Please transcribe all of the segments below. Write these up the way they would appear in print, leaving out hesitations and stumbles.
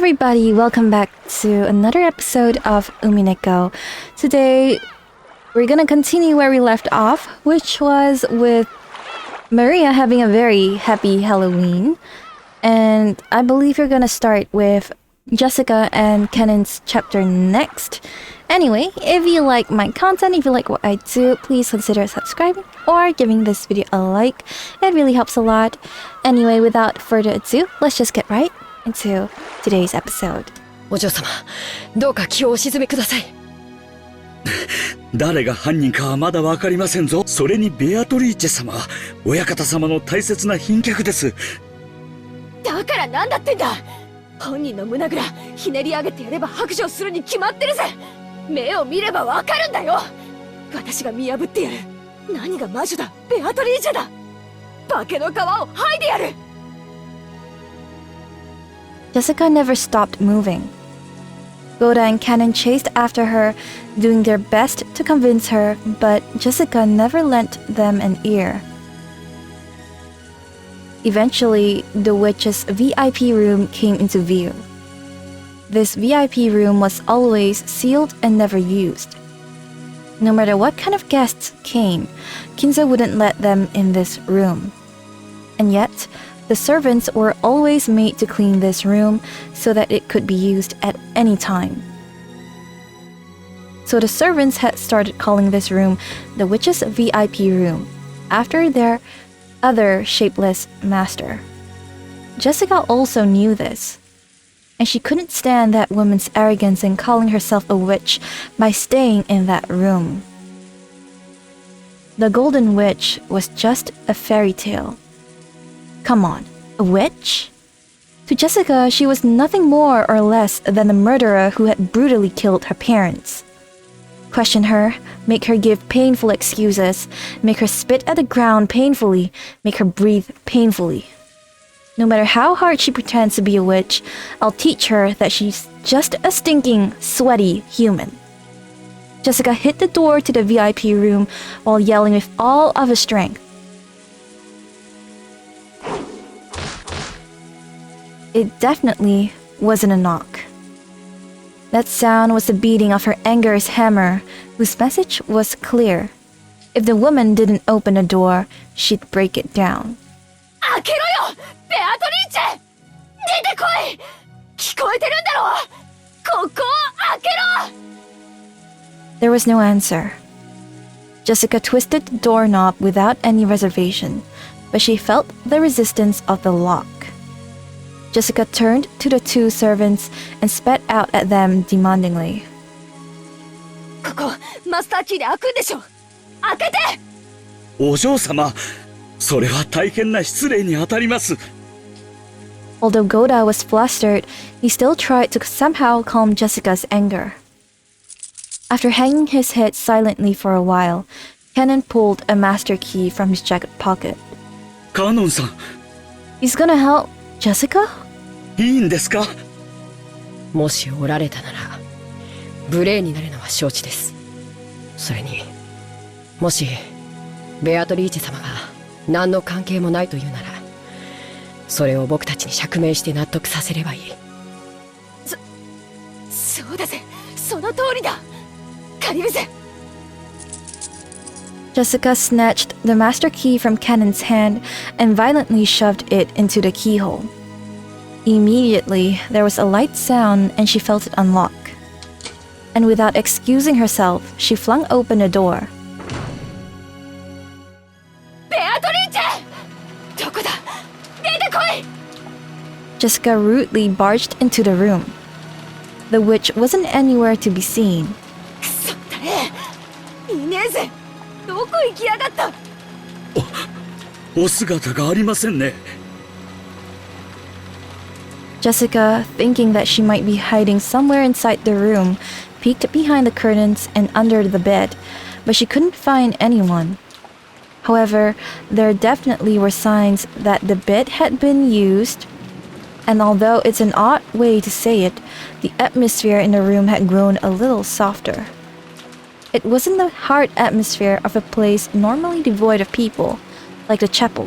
everybody, welcome back to another episode of Umineko. Today, we're gonna continue where we left off, which was with Maria having a very happy Halloween. And I believe you're gonna start with Jessica and Kenan's chapter next. Anyway, if you like my content, if you like what I do, please consider subscribing or giving this video a like. It really helps a lot. Anyway, without further ado, let's just get right into today's episode. お嬢様、どうか気をお静めください。誰が犯人かはまだわかりませんぞ。それにベアトリーチェ様は親方様の大切な賓客です。だからなんだってんだ。本人の胸ぐらひねり上げてやれば白状するに決まってるぜ。目を見ればわかるんだよ。私が見破ってやる。何が魔女だ、ベアトリーチェだ。化けの皮を剥いでやる。Jessica never stopped moving. Goda and Canon chased after her, doing their best to convince her, but Jessica never lent them an ear. Eventually, the witch's VIP room came into view. This VIP room was always sealed and never used. No matter what kind of guests came, Kinzo wouldn't let them in this room. And yet, the servants were always made to clean this room so that it could be used at any time. So the servants had started calling this room the witch's VIP room, after their other shapeless master. Jessica also knew this, and she couldn't stand that woman's arrogance in calling herself a witch by staying in that room. The Golden Witch was just a fairy tale. Come on, a witch? To Jessica, she was nothing more or less than the murderer who had brutally killed her parents. Question her, make her give painful excuses, make her spit at the ground painfully, make her breathe painfully. No matter how hard she pretends to be a witch, I'll teach her that she's just a stinking, sweaty human. Jessica hit the door to the VIP room while yelling with all of her strength. It definitely wasn't a knock. That sound was the beating of her anger's hammer, whose message was clear. If the woman didn't open the door, she'd break it down. 開けろよ、ベアトリーチェ。出てこい。聞こえてるんだろ。ここを開けろ。 There was no answer. Jessica twisted the doorknob without any reservation, but she felt the resistance of the lock. Jessica turned to the two servants and spat out at them demandingly. ここマスターキーで開くんでしょ。開けて。お嬢様、それは大変な失礼にあたります。 Although Goda was flustered, he still tried to somehow calm Jessica's anger. After hanging his head silently for a while, Kenan pulled a master key from his jacket pocket. カノンさん、 He's gonna help Jessica? いいんですか？もしおられたなら無礼になるのは承知です。それにもしベアトリーチェ様が何の関係もないというなら、それを僕たちに釈明して納得させればいい。そうだぜ、その通りだ。借りるぜ。 Jessica snatched the master key from Kenan's hand and violently shoved it into the keyhole. Immediately, there was a light sound and she felt it unlock. And without excusing herself, she flung open the door. ベアトリーチェ！どこだ？出てこい！ Jessica rudely barged into the room. The witch wasn't anywhere to be seen. くそったね。いねえぜ。どこ行きやがった。お姿がありませんね。 Jessica, thinking that she might be hiding somewhere inside the room, peeked behind the curtains and under the bed, but she couldn't find anyone. However, there definitely were signs that the bed had been used, and although it's an odd way to say it, the atmosphere in the room had grown a little softer. It wasn't the hard atmosphere of a place normally devoid of people, like the chapel.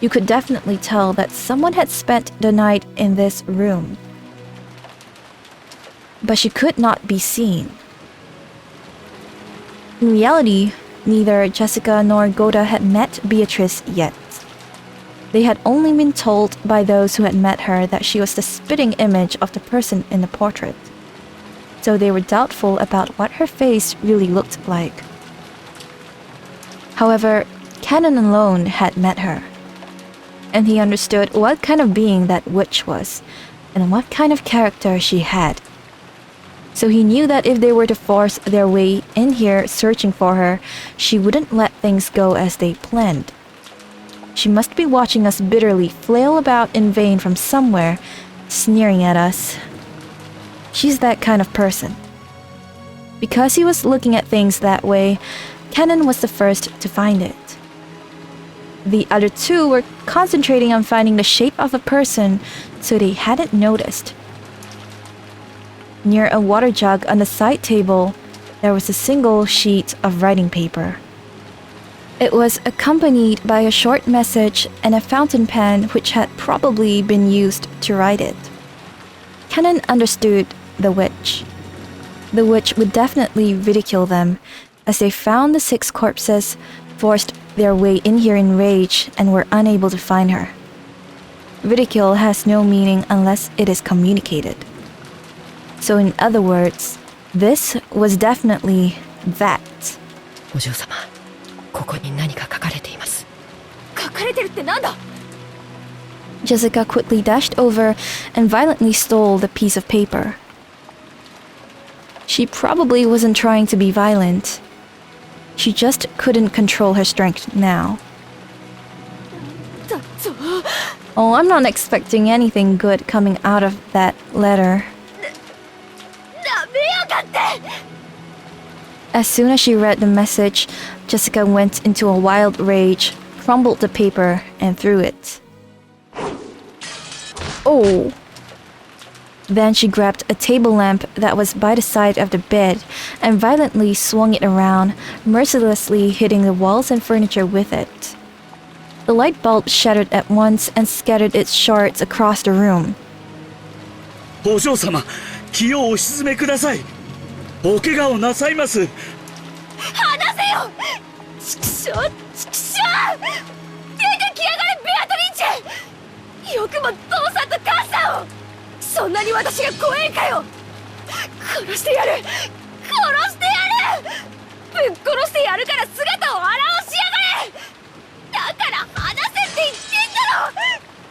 You could definitely tell that someone had spent the night in this room. but she could not be seen. In reality, neither Jessica nor Goda had met Beatrice yet. They had only been told by those who had met her that she was the spitting image of the person in the portrait. So they were doubtful about what her face really looked like. However, Canon alone had met her, and he understood what kind of being that witch was, and what kind of character she had. So he knew that if they were to force their way in here searching for her, she wouldn't let things go as they planned. She must be watching us bitterly flail about in vain from somewhere, sneering at us. She's that kind of person. Because he was looking at things that way, Canon was the first to find it. The other two were concentrating on finding the shape of a person, so they hadn't noticed. Near a water jug on the side table, there was a single sheet of writing paper. It was accompanied by a short message and a fountain pen which had probably been used to write it. Canon understood the witch. The witch would definitely ridicule them, as they found the 6 corpses, forced their way in here in rage, and were unable to find her. Ridicule has no meaning unless it is communicated. So in other words, this was definitely that. お嬢様、ここに何か書かれています。書かれてるってなんだ? Jessica quickly dashed over and violently stole the piece of paper. She probably wasn't trying to be violent. She just couldn't control her strength now. Oh, I'm not expecting anything good coming out of that letter. As soon as she read the message, Jessica went into a wild rage, crumbled the paper, and threw it. Oh! Then she grabbed a table lamp that was by the side of the bed and violently swung it around, mercilessly hitting the walls and furniture with it. The light bulb shattered at once and scattered its shards across the room. お嬢様、気をお鎮めください。お怪我をなさいます。離せよ！畜生！畜生！出てきやがれ、ベアトリーチェ！よくも父さんと母さんを！そんなに私が怖えかよ！殺してやる！殺してやる！ぶっ殺してやるから姿を現しやがれ！だから離せって言ってんだろ！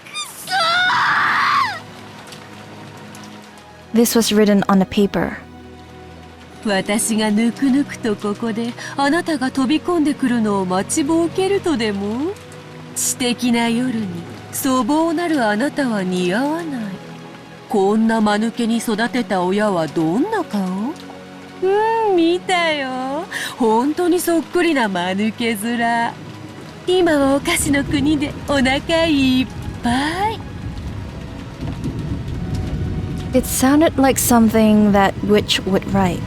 くそー！ This was written on the paper. 私がぬくぬくとここであなたが飛び込んでくるのを待ちぼうけるとでも？知的な夜に粗暴なるあなたは似合わない。こんな間抜けに育てた親はどんな顔？見たよ。本当にそっくりな間抜け面。今はお菓子の国でお腹いっぱい。It sounded like something that witch would write.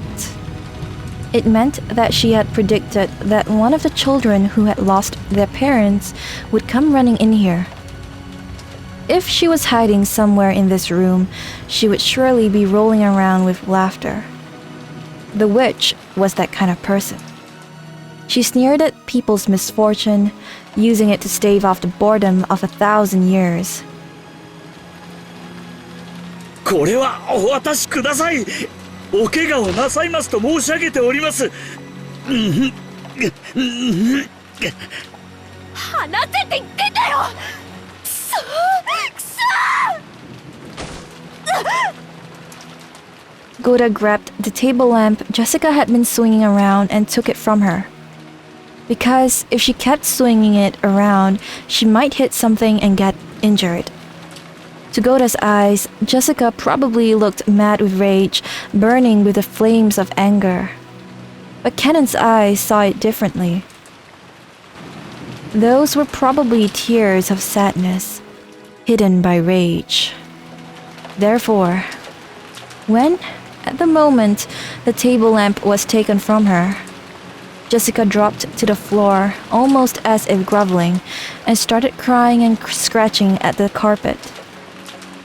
It meant that she had predicted that one of the children who had lost their parents would come running in here. If she was hiding somewhere in this room, she would surely be rolling around with laughter. The witch was that kind of person. She sneered at people's misfortune, using it to stave off the boredom of 1,000 years. これはお渡しください。お怪我をなさいますと申し上げております。離せって言ってんだよ！くそー！くそー！ Goda grabbed the table lamp Jessica had been swinging around and took it from her. Because if she kept swinging it around, she might hit something and get injured. To Goda's eyes, Jessica probably looked mad with rage, burning with the flames of anger. But Canon's eyes saw it differently. Those were probably tears of sadness, hidden by rage. Therefore, when, at the moment, the table lamp was taken from her, Jessica dropped to the floor, almost as if groveling, and started crying and scratching at the carpet.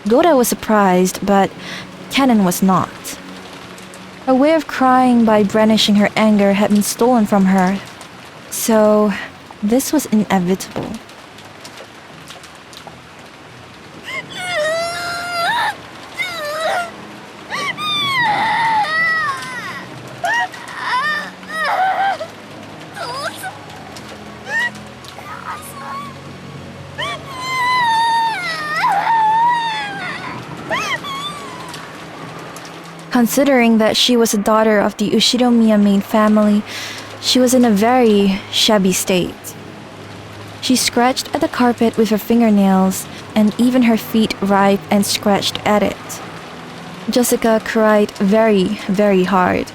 Goda was surprised, but Canon was not. Her way of crying by brandishing her anger had been stolen from her. So, this was inevitable. Considering that she was a daughter of the Ushiromiya main family, she was in a very shabby state. She scratched at the carpet with her fingernails, and even her feet writhed and scratched at it. Jessica cried very, very hard.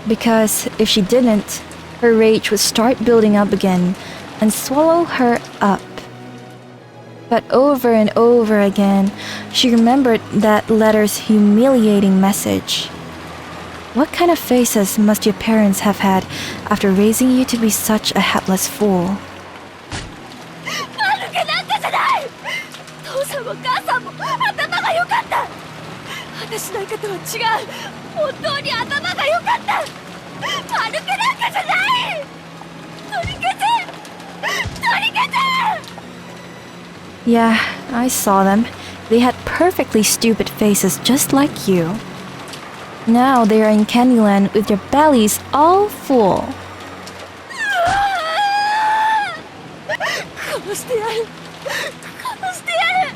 Because if she didn't, her rage would start building up again and swallow her up. But over and over again, she remembered that letter's humiliating message. What kind of faces must your parents have had after raising you to be such a hapless fool? 悪くなんかじゃない。父さんも母さんも頭が良かった。私なんかとは違う。本当に頭が良かった。悪くなんかじゃない。取り消せ。取り消せ。 Yeah, I saw them. They had perfectly stupid faces just like you. Now they are in Candyland with their bellies all full. 殺してやる。殺してやる。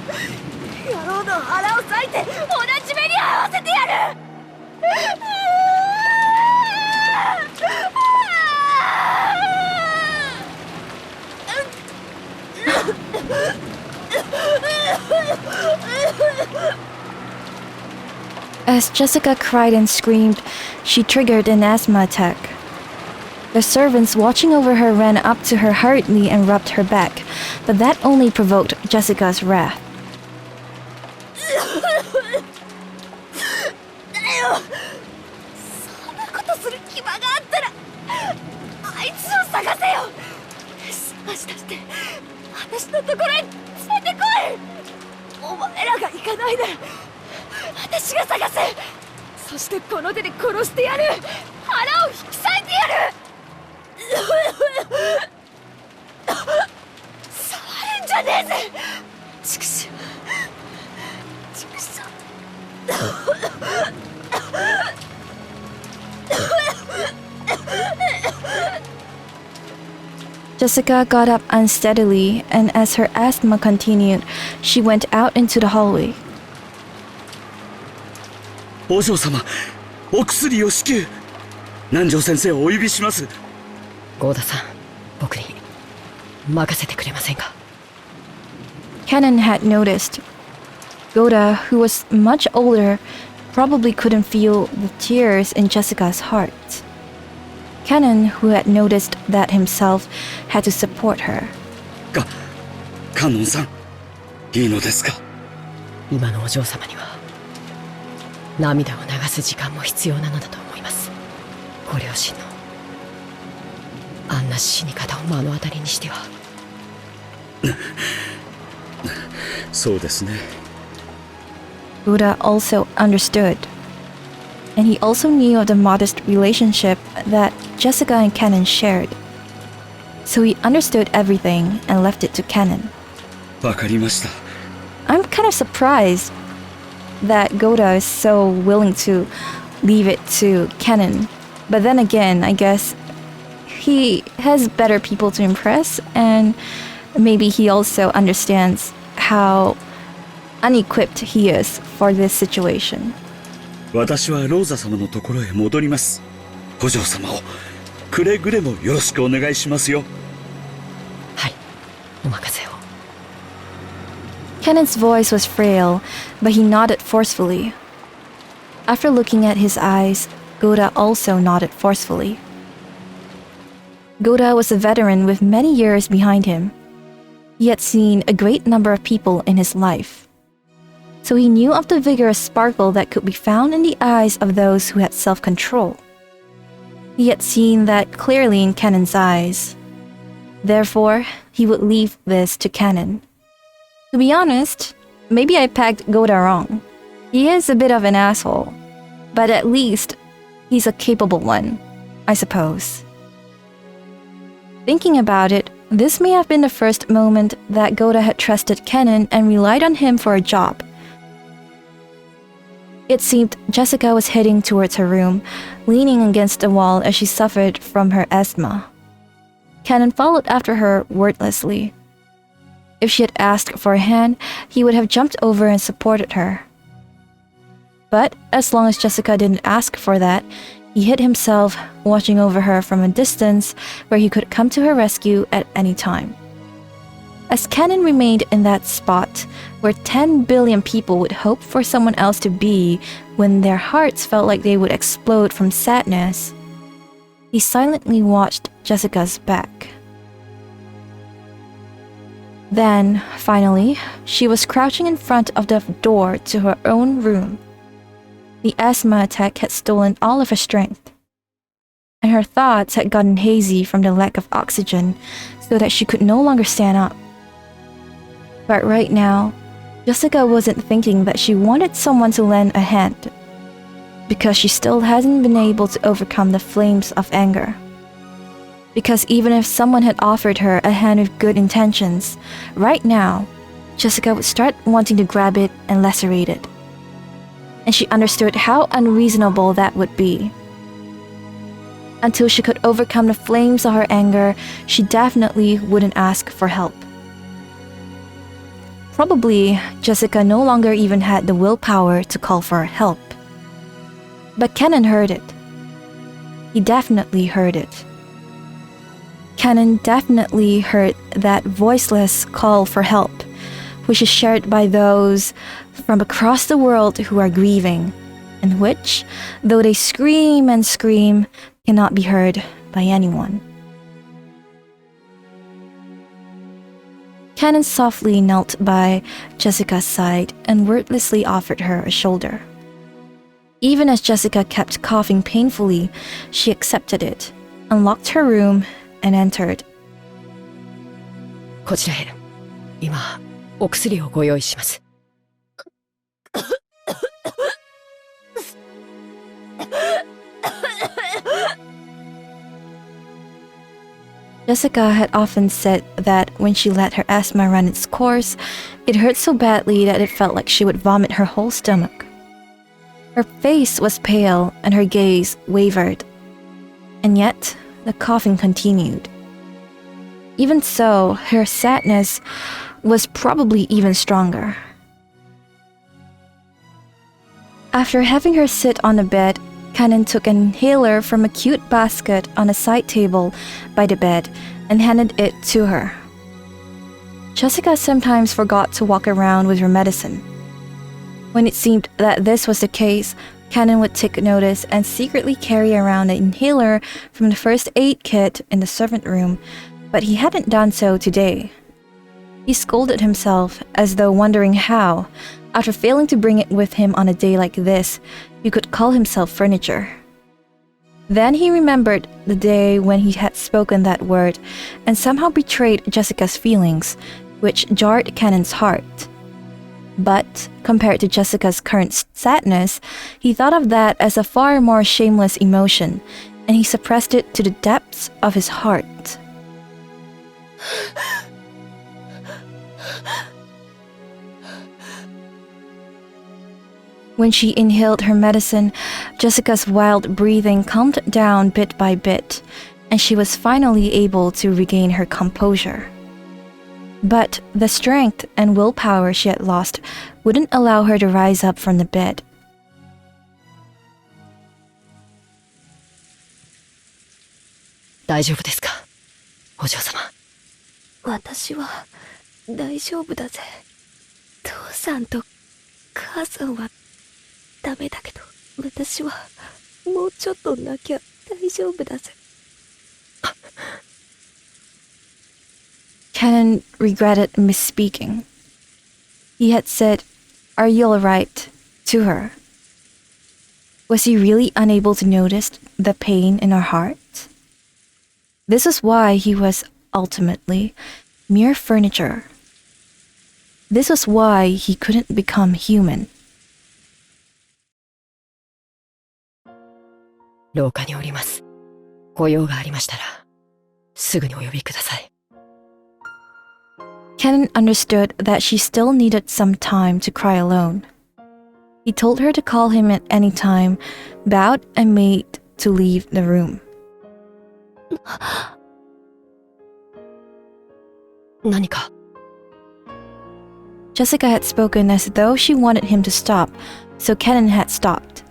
野郎の腹を裂いて同じ目に遭わせてやる。 As Jessica cried and screamed, she triggered an asthma attack. The servants watching over her ran up to her hurriedly and rubbed her back, but that only provoked Jessica's wrath. だよ。そんなことする暇があったら、あいつを探せよ。探し出して、私のところへ連れてこい。お前らが行かないなら、私が探せ。そしてこの手で殺してやる。腹を引き裂いてやる。触るんじゃねえぜ。畜生。畜生。 Jessica got up unsteadily, and as her asthma continued, she went out into the hallway. お嬢様、お薬を至急。南條先生をお呼びします。ゴーダさん、僕に任せてくれませんか。 Canon had noticed. Goda, who was much older, probably couldn't feel the tears in Jessica's heart. Canon, who had noticed that himself, had to support her. カノンさん、いいのですか。今のお嬢様には涙を流す時間も必要なのだと思います。ご両親のあんな死に方を目の当たりにしては。そうですね。 Goda also understood. And he also knew of the modest relationship that Jessica and Canon shared. So he understood everything and left it to Canon. わかりました。 I'm kind of surprised that Goda is so willing to leave it to Canon. But then again, I guess he has better people to impress, and maybe he also understands how unequipped he is for this situation. 私はローザ様のところへ戻ります。お嬢様をくれぐれもよろしくお願いしますよ。はい、お任せを。 Canon's voice was frail, but he nodded forcefully. After looking at his eyes, Goda also nodded forcefully. Goda was a veteran with many years behind him. He had seen a great number of people in his life. So he knew of the vigorous sparkle that could be found in the eyes of those who had self-control. He had seen that clearly in Canon's eyes. Therefore, he would leave this to Canon. To be honest, maybe I pegged Goda wrong. He is a bit of an asshole. But at least he's a capable one, I suppose. Thinking about it, this may have been the first moment that Goda had trusted Kennen and relied on him for a job. It seemed Jessica was heading towards her room, leaning against the wall as she suffered from her asthma. Kennen followed after her wordlessly. If she had asked for a hand, he would have jumped over and supported her. But as long as Jessica didn't ask for that, he hid himself, watching over her from a distance where he could come to her rescue at any time. As Kennen remained in that spot where 10 billion people would hope for someone else to be when their hearts felt like they would explode from sadness, he silently watched Jessica's back. Then, finally, she was crouching in front of the door to her own room. The asthma attack had stolen all of her strength, and her thoughts had gotten hazy from the lack of oxygen so that she could no longer stand up. But right now, Jessica wasn't thinking that she wanted someone to lend a hand, because she still hasn't been able to overcome the flames of anger. Because even if someone had offered her a hand with good intentions, right now, Jessica would start wanting to grab it and lacerate it. And she understood how unreasonable that would be. Until she could overcome the flames of her anger, she definitely wouldn't ask for help. Probably, Jessica no longer even had the willpower to call for help. But Kennen heard it. He definitely heard it. Kennen definitely heard that voiceless call for help, which is shared by those from across the world who are grieving, and which, though they scream and scream, cannot be heard by anyone. Kennen softly knelt by Jessica's side and wordlessly offered her a shoulder. Even as Jessica kept coughing painfully, she accepted it, unlocked her room, and entered. こちらへ。今、お薬をご用意します。Jessica had often said that when she let her asthma run its course, it hurt so badly that it felt like she would vomit her whole stomach. Her face was pale and her gaze wavered. And yet, the coughing continued. Even so, her sadness was probably even stronger. After having her sit on the bed, Kennen took an inhaler from a cute basket on a side table by the bed and handed it to her. Jessica sometimes forgot to walk around with her medicine. When it seemed that this was the case, Kennen would take notice and secretly carry around an inhaler from the first aid kit in the servant room, but he hadn't done so today. He scolded himself as though wondering how, after failing to bring it with him on a day like this, he could call himself furniture. Then he remembered the day when he had spoken that word and somehow betrayed Jessica's feelings, which jarred Kennen's heart. But compared to Jessica's current sadness, he thought of that as a far more shameless emotion, and he suppressed it to the depths of his heart. When she inhaled her medicine, Jessica's wild breathing calmed down bit by bit, and she was finally able to regain her composure. But the strength and willpower she had lost wouldn't allow her to rise up from the bed. 大丈夫ですか、お嬢様。私は大丈夫だぜ。父さんと母さんはダメだけど、私はもうちょっとなきゃ大丈夫だぜ。Kennen regretted misspeaking. He had said, "Are you alright?" to her. Was he really unable to notice the pain in her heart? This is why he was ultimately mere furniture. This was why he couldn't become human. 廊下におります。ご用がありましたら、すぐにお呼びください。Kennen understood that she still needed some time to cry alone. He told her to call him at any time, bowed and made to leave the room. 何か Jessica had spoken as though she wanted him to stop, so Kennen had stopped.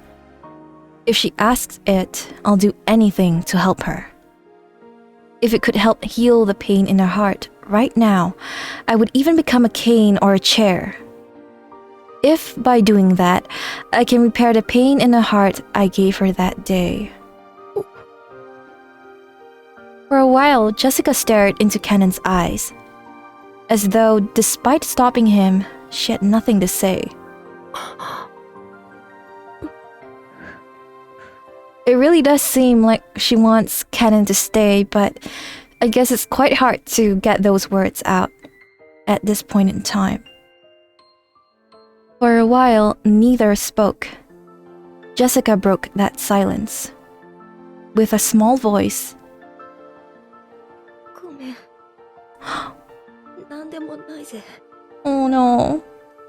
If she asks it, I'll do anything to help her. If it could help heal the pain in her heart, right now, I would even become a cane or a chair. If, by doing that, I can repair the pain in her heart I gave her that day. For a while, Jessica stared into Kennen's eyes, as though, despite stopping him, she had nothing to say. It really does seem like she wants Kennen to stay, but I guess it's quite hard to get those words out at this point in time. For a while, neither spoke. Jessica broke that silence. With a small voice, ごめん。なんでもないぜ。 Oh no.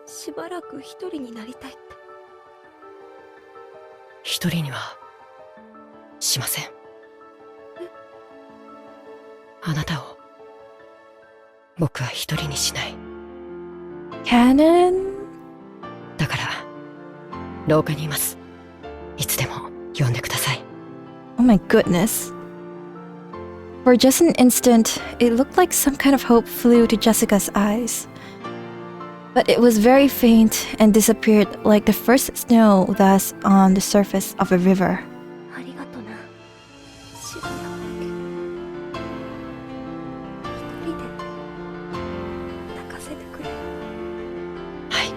しばらく一人になりたいって。一人にはしません。あなたを僕は一人にしない。 Kennen? だから廊下にいます。いつでも呼んでください。 Oh my goodness. For just an instant, it looked like some kind of hope flew to Jessica's eyes. But it was very faint and disappeared like the first snow thus on the surface of a river. ありがとな。しばらくだけ。一人で泣かせてくれ。はい。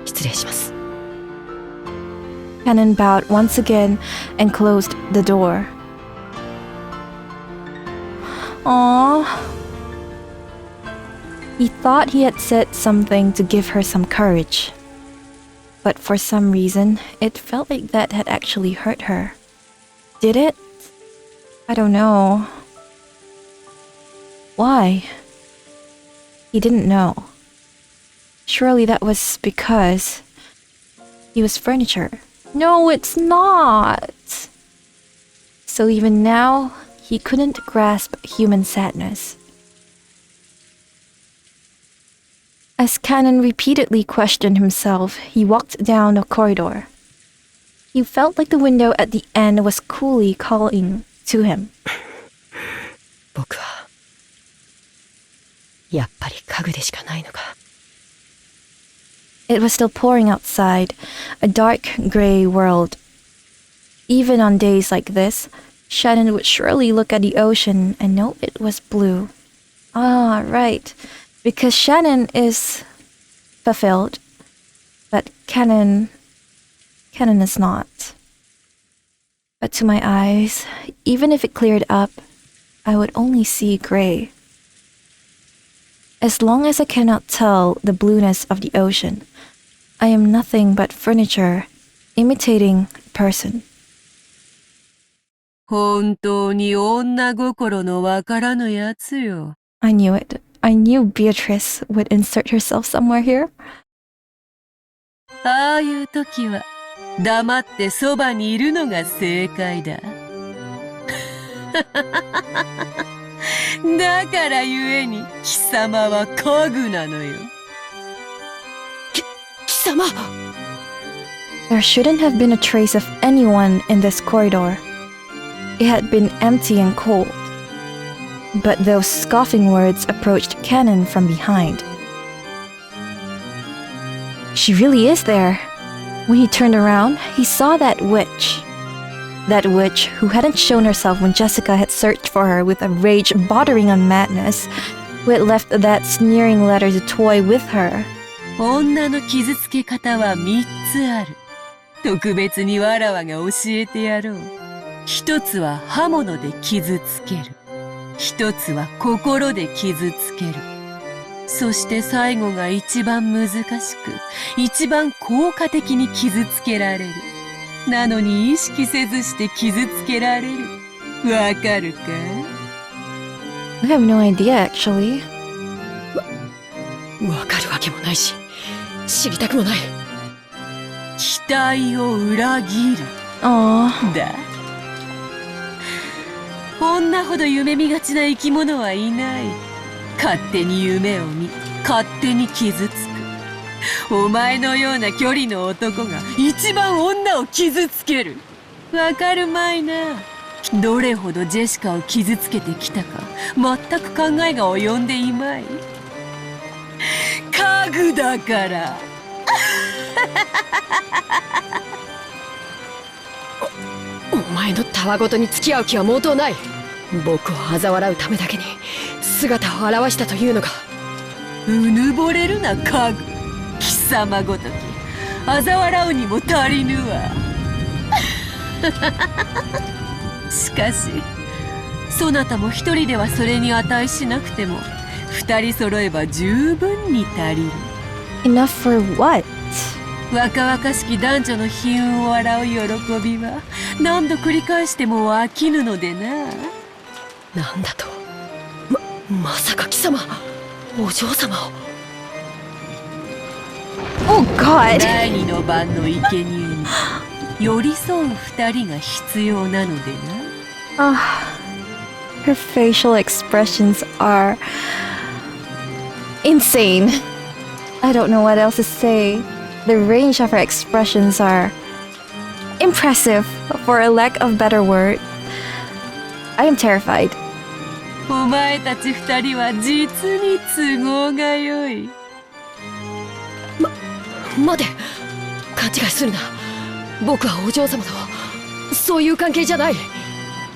失礼します。 Kennen bowed once again and closed the door. Aww. He thought he had said something to give her some courage. But for some reason, it felt like that had actually hurt her. Did it? I don't know. Why? He didn't know. Surely that was because he was furniture. No, it's not. So even now, he couldn't grasp human sadness. As Kennen repeatedly questioned himself, he walked down the corridor. He felt like the window at the end was coolly calling to him. 僕はやっぱり家具でしかないのか。 It was still pouring outside, a dark gray world. Even on days like this, Shannon would surely look at the ocean and know it was blue. Ah, right. Because Shannon is fulfilled, but Kennen is not. But to my eyes, even if it cleared up, I would only see gray. As long as I cannot tell the blueness of the ocean, I am nothing but furniture, imitating a person. 本当に女心のわからぬやつよ。 I knew it. I knew Beatrice would insert herself somewhere here. ああいう時は黙ってそばにいるのが正解だ。だからゆえに貴様は家具なのよ。貴様 There shouldn't have been a trace of anyone in this corridor. It had been empty and cold. But those scoffing words approached Kennen from behind. She really is there. When he turned around, he saw that witch. That witch who hadn't shown herself when Jessica had searched for her with a rage bordering on madness, who had left that sneering letter to toy with her. 女の傷つけ方は3つある。特別にわらわが教えてやろう。一つは刃物で傷つける。一つは心で傷つける。そして最後が一番難しく、一番効果的に傷つけられる。なのに意識せずして傷つけられる。わかるか？ I have no idea, actually. わかるわけもないし、知りたくもない。期待を裏切る。Aww. だ。女ほど夢見がちな生き物はいない。勝手に夢を見、勝手に傷つく。お前のような距離の男が一番女を傷つける。わかるまいな。どれほどジェシカを傷つけてきたか全く考えが及んでいまい。家具だから。お前のたわごとに付き合う気は毛頭ない。僕を嘲笑うためだけに姿を現したというのか。うぬぼれるな家具。貴様ごとき嘲笑うにも足りぬわ。しかしそなたも一人ではそれに値しなくても二人揃えば十分に足りる。 Enough for what? 若々しき男女の悲運を笑う喜びは何度繰り返しても飽きぬのでな。なんだと。まさか貴様お嬢様を。Oh god! 第二の晩の生贄に寄り添う二人が必要なのでな。Her facial expressions are insane. I don't know what else to say. The range of her expressions are impressive, for a lack of better word. I am terrified. お前たち二人は実に都合が良い。待て、勘違いするな。僕はお嬢様とそういう関係じゃない。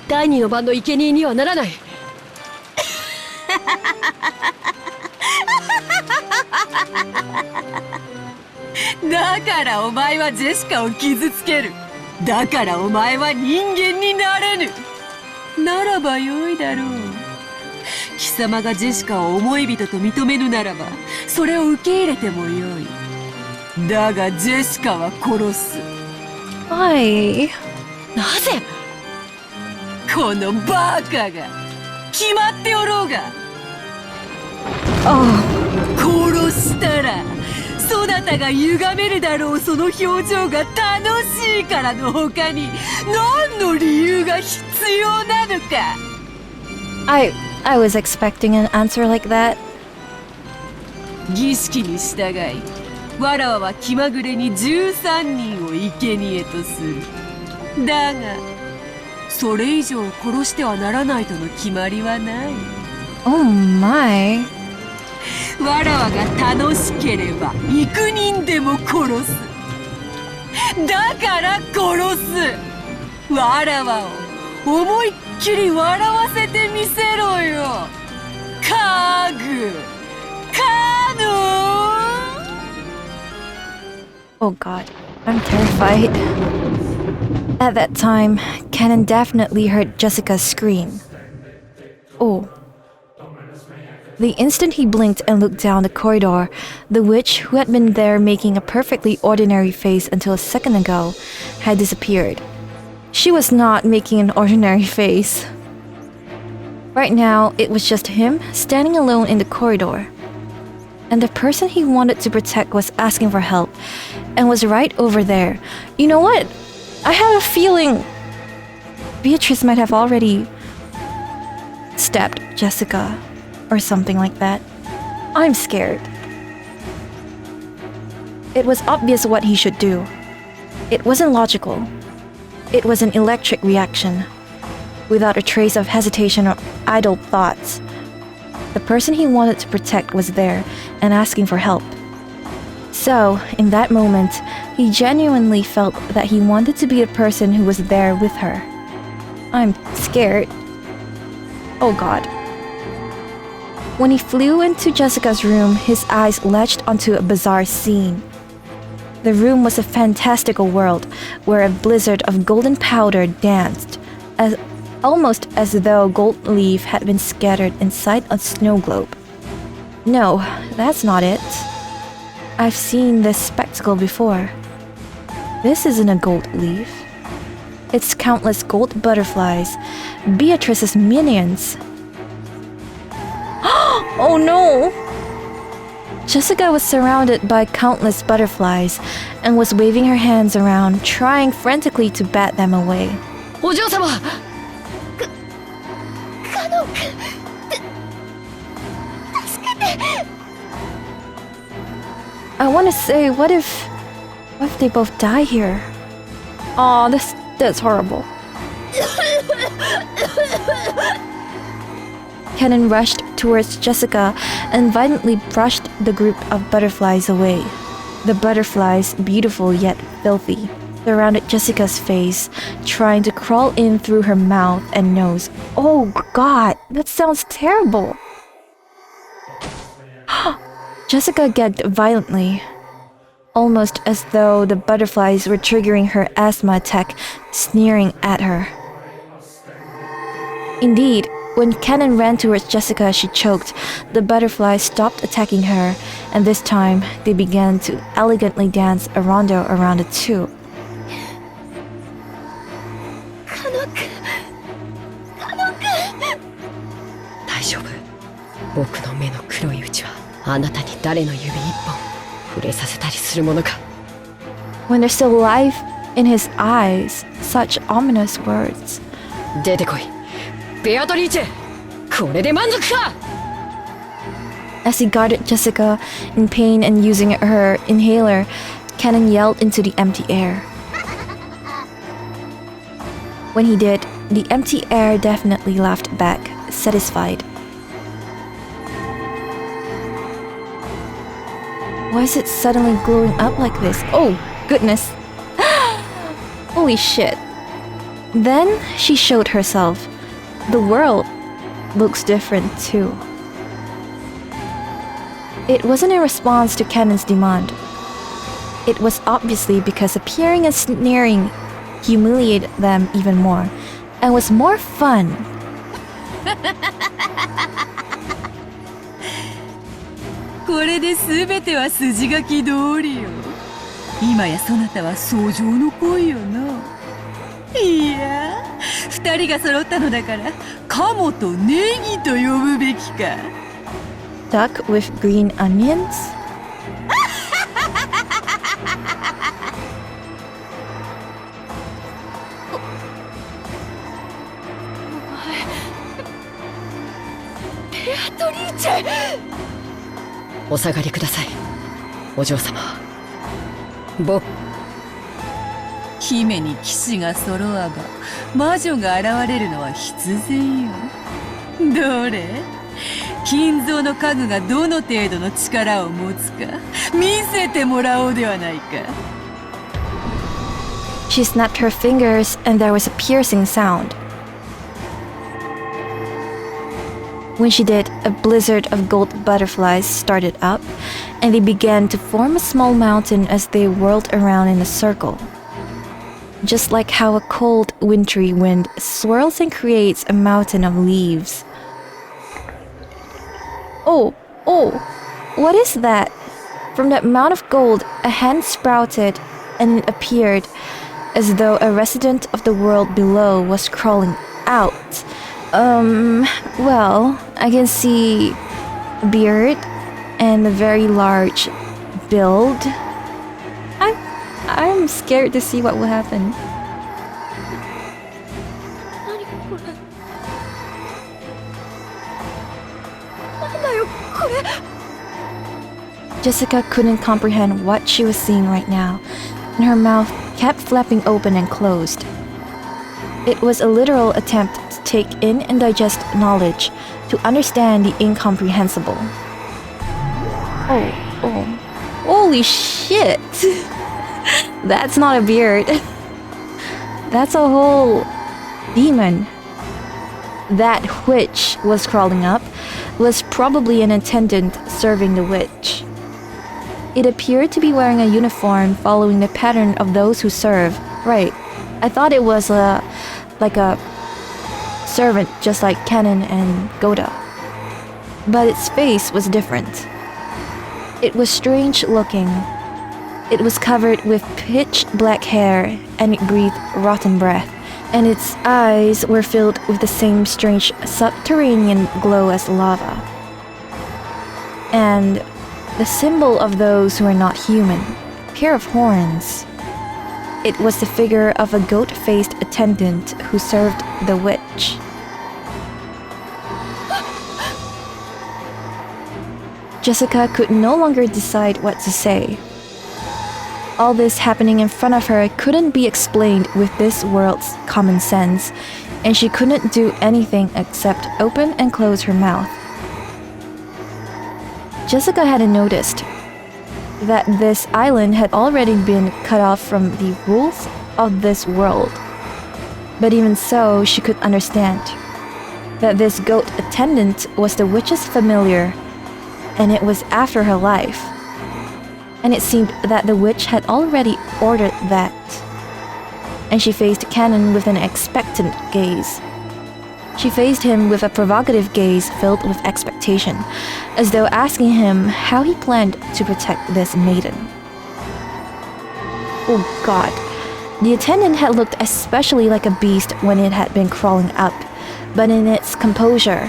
第二の番の生贄にはならない。だからお前はジェシカを傷つける。だからお前は人間になれぬ。ならばよいだろう。貴様がジェシカを思い人と認めぬならばそれを受け入れてもよい。だがジェシカは殺す。Why? なぜ？このバカが。決まっておろうが。Oh, 殺したらそなたが歪めるだろうその表情が楽しいからの他に何の理由が必要なのか。 I was expecting an answer like that. 儀式に従いわらわは気まぐれに13人を生贄とする。だがそれ以上殺してはならないとの決まりはない。 Oh my. わらわが楽しければ幾人でも殺す。だから殺す。わらわを思いっきり笑わせてみせろよ。家具カヌー。 Oh god, I'm terrified. At that time, Cannon definitely heard Jessica scream. Oh. The instant he blinked and looked down the corridor, the witch, who had been there making a perfectly ordinary face until a second ago, had disappeared. She was not making an ordinary face. Right now, it was just him standing alone in the corridor. And the person he wanted to protect was asking for help, and was right over there. You know what? I have a feeling Beatrice might have already stabbed Jessica. Or something like that. I'm scared. It was obvious what he should do. It wasn't logical. It was an electric reaction, without a trace of hesitation or idle thoughts. The person he wanted to protect was there and asking for help. So, in that moment, he genuinely felt that he wanted to be the person who was there with her. I'm scared. Oh god. When he flew into Jessica's room, his eyes latched onto a bizarre scene. The room was a fantastical world where a blizzard of golden powder danced, almost as though gold leaf had been scattered inside a snow globe. No, that's not it. I've seen this spectacle before. This isn't a gold leaf. It's countless gold butterflies, Beatrice's minions. Oh no! Jessica was surrounded by countless butterflies and was waving her hands around, trying frantically to bat them away. お嬢様I want to say, what if they both die here? Aw, that's horrible. Kennen rushed towards Jessica and violently brushed the group of butterflies away. The butterflies, beautiful yet filthy, surrounded Jessica's face, trying to crawl in through her mouth and nose. Oh god, that sounds terrible. Jessica gagged violently, almost as though the butterflies were triggering her asthma attack, sneering at her. Indeed, when Kennen ran towards Jessica, she choked. The butterflies stopped attacking her, and this time they began to elegantly dance a rondo around the two. 大丈夫僕の目の黒いうちはあなたに誰の指一本触れさせたりするものか When there's still life in his eyes, such ominous words. 出てこいベアトリーチェこれで満足か As he guarded Jessica in pain and using her inhaler, Kennen yelled into the empty air. When he did, the empty air definitely laughed back, satisfied. Why is it suddenly glowing up like this? Oh, goodness. Holy shit. Then she showed herself. The world looks different too. It wasn't in response to Kennen's demand. It was obviously because appearing and sneering humiliated them even more, and was more fun. これで全ては筋書き通りよ。今やそなたは相乗の恋よな。いや、二人が揃ったのだから鴨とネギと呼ぶべきか。Duck with green onions? Beatrice! お下がりくださいお嬢様僕姫に騎士が揃わば魔女が現れるのは必然よ。どれ金蔵の家具がどの程度の力を持つか見せてもらおうではないか。 She snapped her fingers and there was a piercing sound. When she did, a blizzard of gold butterflies started up, and they began to form a small mountain as they whirled around in a circle. Just like how a cold, wintry wind swirls and creates a mountain of leaves. Oh, what is that? From that mound of gold, a hand sprouted, and it appeared as though a resident of the world below was crawling out. Well, I can see a beard and a very large build. I'm scared to see what will happen. 何これなんだよこれ Jessica couldn't comprehend what she was seeing right now, and her mouth kept flapping open and closed. It was a literal attempt to take in and digest knowledge, to understand the incomprehensible. Oh. Holy shit! That's not a beard. That's a whole demon. That witch was crawling up was probably an attendant serving the witch. It appeared to be wearing a uniform following the pattern of those who serve. Right. I thought it was like a servant just like Kennen and Goda. But its face was different. It was strange looking. It was covered with pitch black hair, and it breathed rotten breath, and its eyes were filled with the same strange subterranean glow as lava. And the symbol of those who are not human, a pair of horns. It was the figure of a goat-faced attendant who served the witch. Jessica could no longer decide what to say. All this happening in front of her couldn't be explained with this world's common sense, and she couldn't do anything except open and close her mouth. Jessica hadn't noticed that this island had already been cut off from the rules of this world. But even so, she could understand that this goat attendant was the witch's familiar, and it was after her life. And it seemed that the witch had already ordered that. And she faced Canon with an expectant gaze. She faced him with a provocative gaze filled with expectation, as though asking him how he planned to protect this maiden. Oh God. The attendant had looked especially like a beast when it had been crawling up, but in its composure,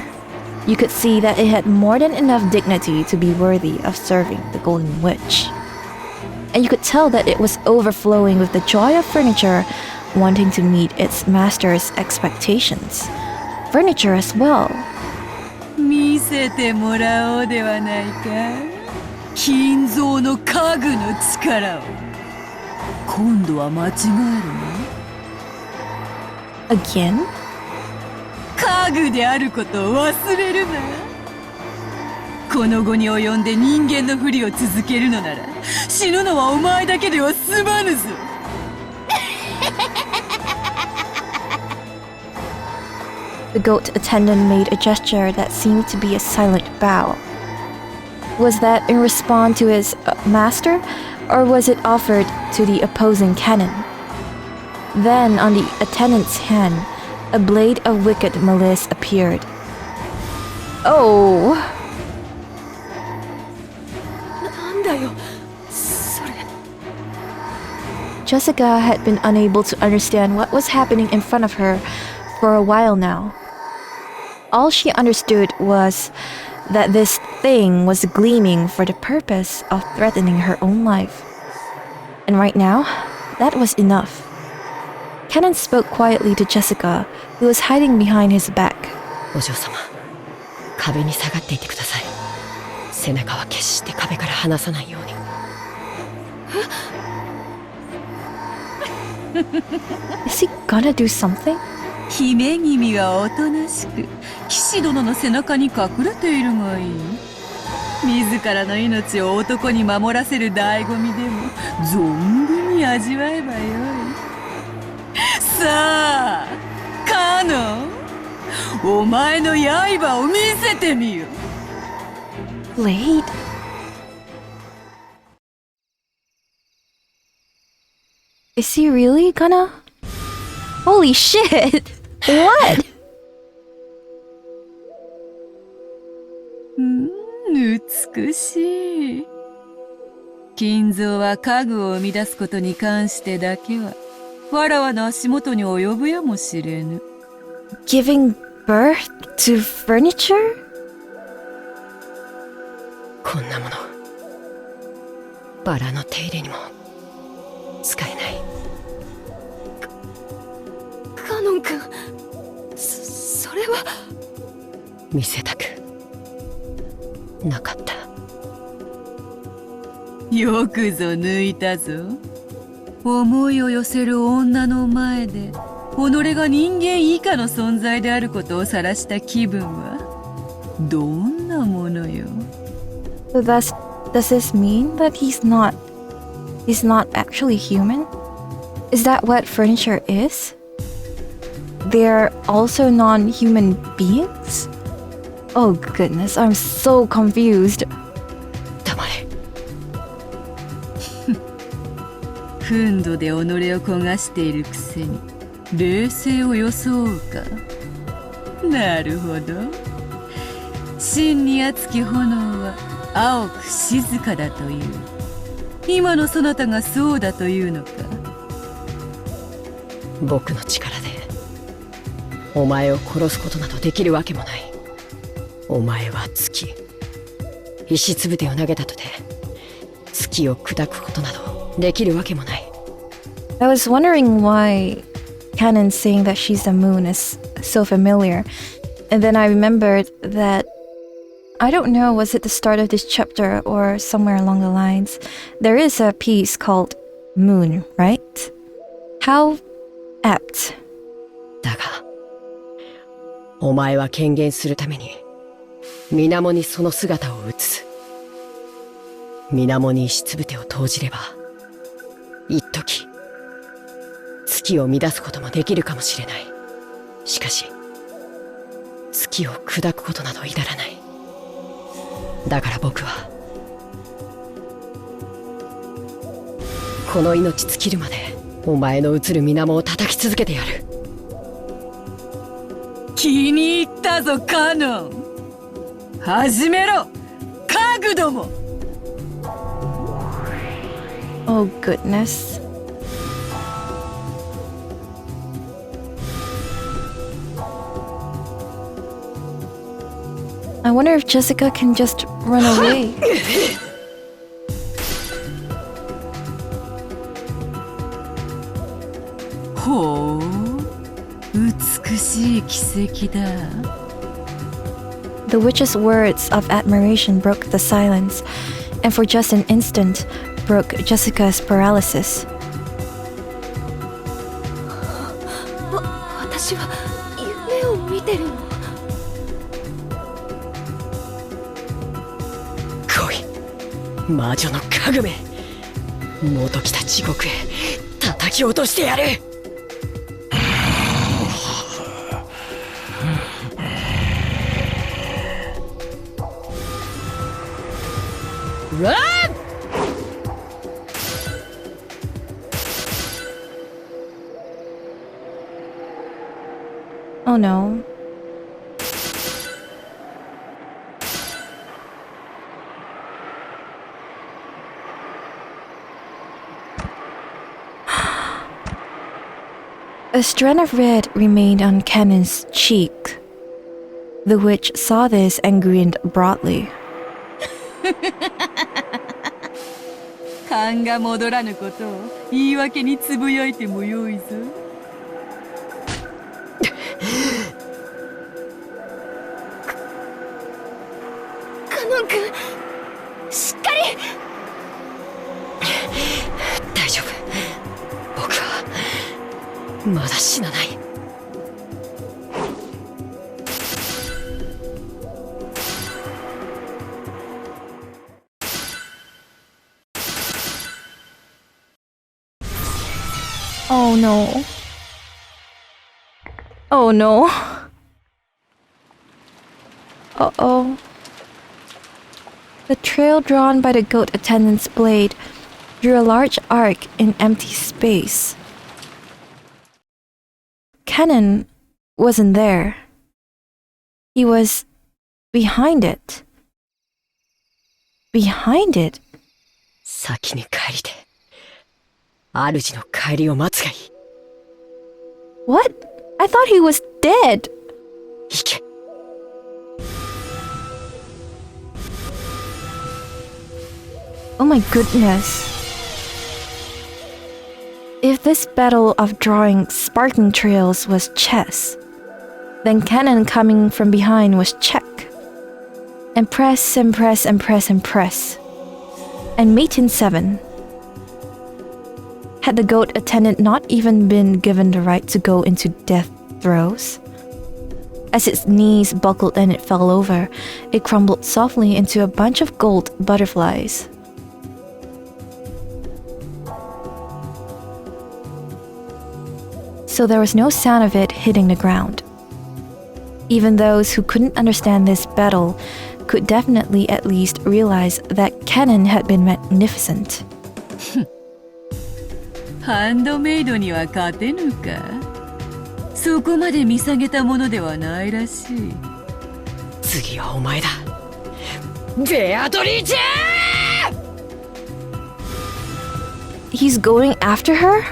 you could see that it had more than enough dignity to be worthy of serving the Golden Witch. And you could tell that it was overflowing with the joy of furniture, wanting to meet its master's expectations. Furniture as well. 見せてもらおうではないか。金蔵の家具の力を。今度は間違えるな。Again? 家具であることを忘れるな。この後に及んで人間のふりを続けるのなら、死ぬのはお前だけでは済まぬぞ。The goat attendant made a gesture that seemed to be a silent bow. Was that in response to his master, or was it offered to the opposing canon? Then, on the attendant's hand, a blade of wicked malice appeared. Oh! なんだよ、それ。Jessica had been unable to understand what was happening in front of her for a while now. All she understood was that this thing was gleaming for the purpose of threatening her own life. And right now, that was enough. Canon spoke quietly to Jessica, who was hiding behind his back. お嬢様、壁に下がっていてください。背中は決して壁から離さないように。Is he gonna do something? 姫君はおとなしく騎士殿の背中に隠れているがいい。自らの命を男に守らせる醍醐味でも存分に味わえばよい。さあ、カノン、お前の刃を見せてみよ。Blade? Is he really gonna? Holy shit! What? 美しい。金蔵は家具を生み出すことに関してだけはわらわの足元に及ぶやもしれぬ。Giving birth to furniture? こんなもの、バラの手入れにも使えない。カノン君、それは。見せたくなかった。よくぞ抜いたぞ。思いを寄せる女の前で己が人間以下の存在であることを晒した気分はどんなものよ。 So does this mean that he's not actually human? Is that what furniture is? They're also non-human beings? Oh goodness, I'm so confused. 黙れ。憤怒で己を焦がしているくせに冷静を装うか。なるほど。真に熱き炎は青く静かだという。今のそなたがそうだというのか。僕の力でお前を殺すことなどできるわけもない。お前は月、石つぶてを投げたとて月を砕くことなどできるわけもない。 I was wondering why Canon saying that she's the moon is so familiar. And then I remembered that, I don't know, was it the start of this chapter or somewhere along the lines? There is a piece called Moon, right? How apt. だがお前は権限するために水面にその姿を映す。水面に石つぶてを投じれば一時月を乱すこともできるかもしれない。しかし月を砕くことなど至らない。だから僕はこの命尽きるまでお前の映る水面を叩き続けてやる。気に入ったぞカノン。始めろカグども。 Oh goodness. I wonder if Jessica can just run away. ほう、美しい奇跡だ。 The witch's words of admiration broke the silence, and for just an instant, broke Jessica's paralysis. 私は夢を見てるの？来い魔女の家具め、元来た地獄へ叩き落としてやる。ラン！ Oh no. A strand of red remained on Canon's cheek. The witch saw this and grinned broadly. 勘が戻らぬことを言い訳につぶやいてもよいぞ。カノン君、しっかり。大丈夫、僕はまだ死なない。Oh no. Oh no. Uh-oh. The trail drawn by the goat attendant's blade drew a large arc in empty space. Canon wasn't there. He was behind it. Behind it? 先に帰りて主の帰りを待つがいい。 What? I thought he was dead. 行け。 Oh my goodness. If this battle of drawing sparking trails was chess, then Canon coming from behind was check. And press and press and press and press. And mate in 7. Had the goat attendant not even been given the right to go into death throes? As its knees buckled and it fell over, it crumbled softly into a bunch of gold butterflies. So there was no sound of it hitting the ground. Even those who couldn't understand this battle could definitely at least realize that Canon had been magnificent. ハンドメイドには勝てぬか。そこまで見下げたものではないらしい。次はお前だ、ベアトリーチェ。He's going after her?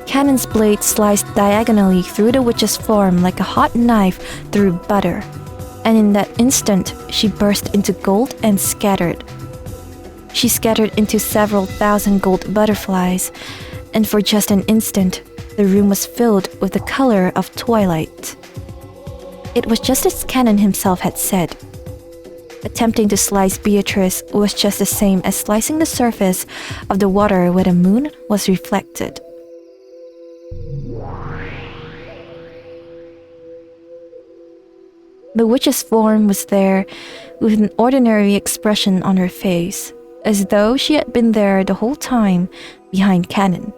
Cannon's blade sliced diagonally through the witch's form like a hot knife through butter, and in that instant, she burst into gold and scattered. She scattered into several thousand gold butterflies, and for just an instant, the room was filled with the color of twilight. It was just as Cannon himself had said. Attempting to slice Beatrice was just the same as slicing the surface of the water where the moon was reflected. The witch's form was there with an ordinary expression on her face, as though she had been there the whole time behind Cannon.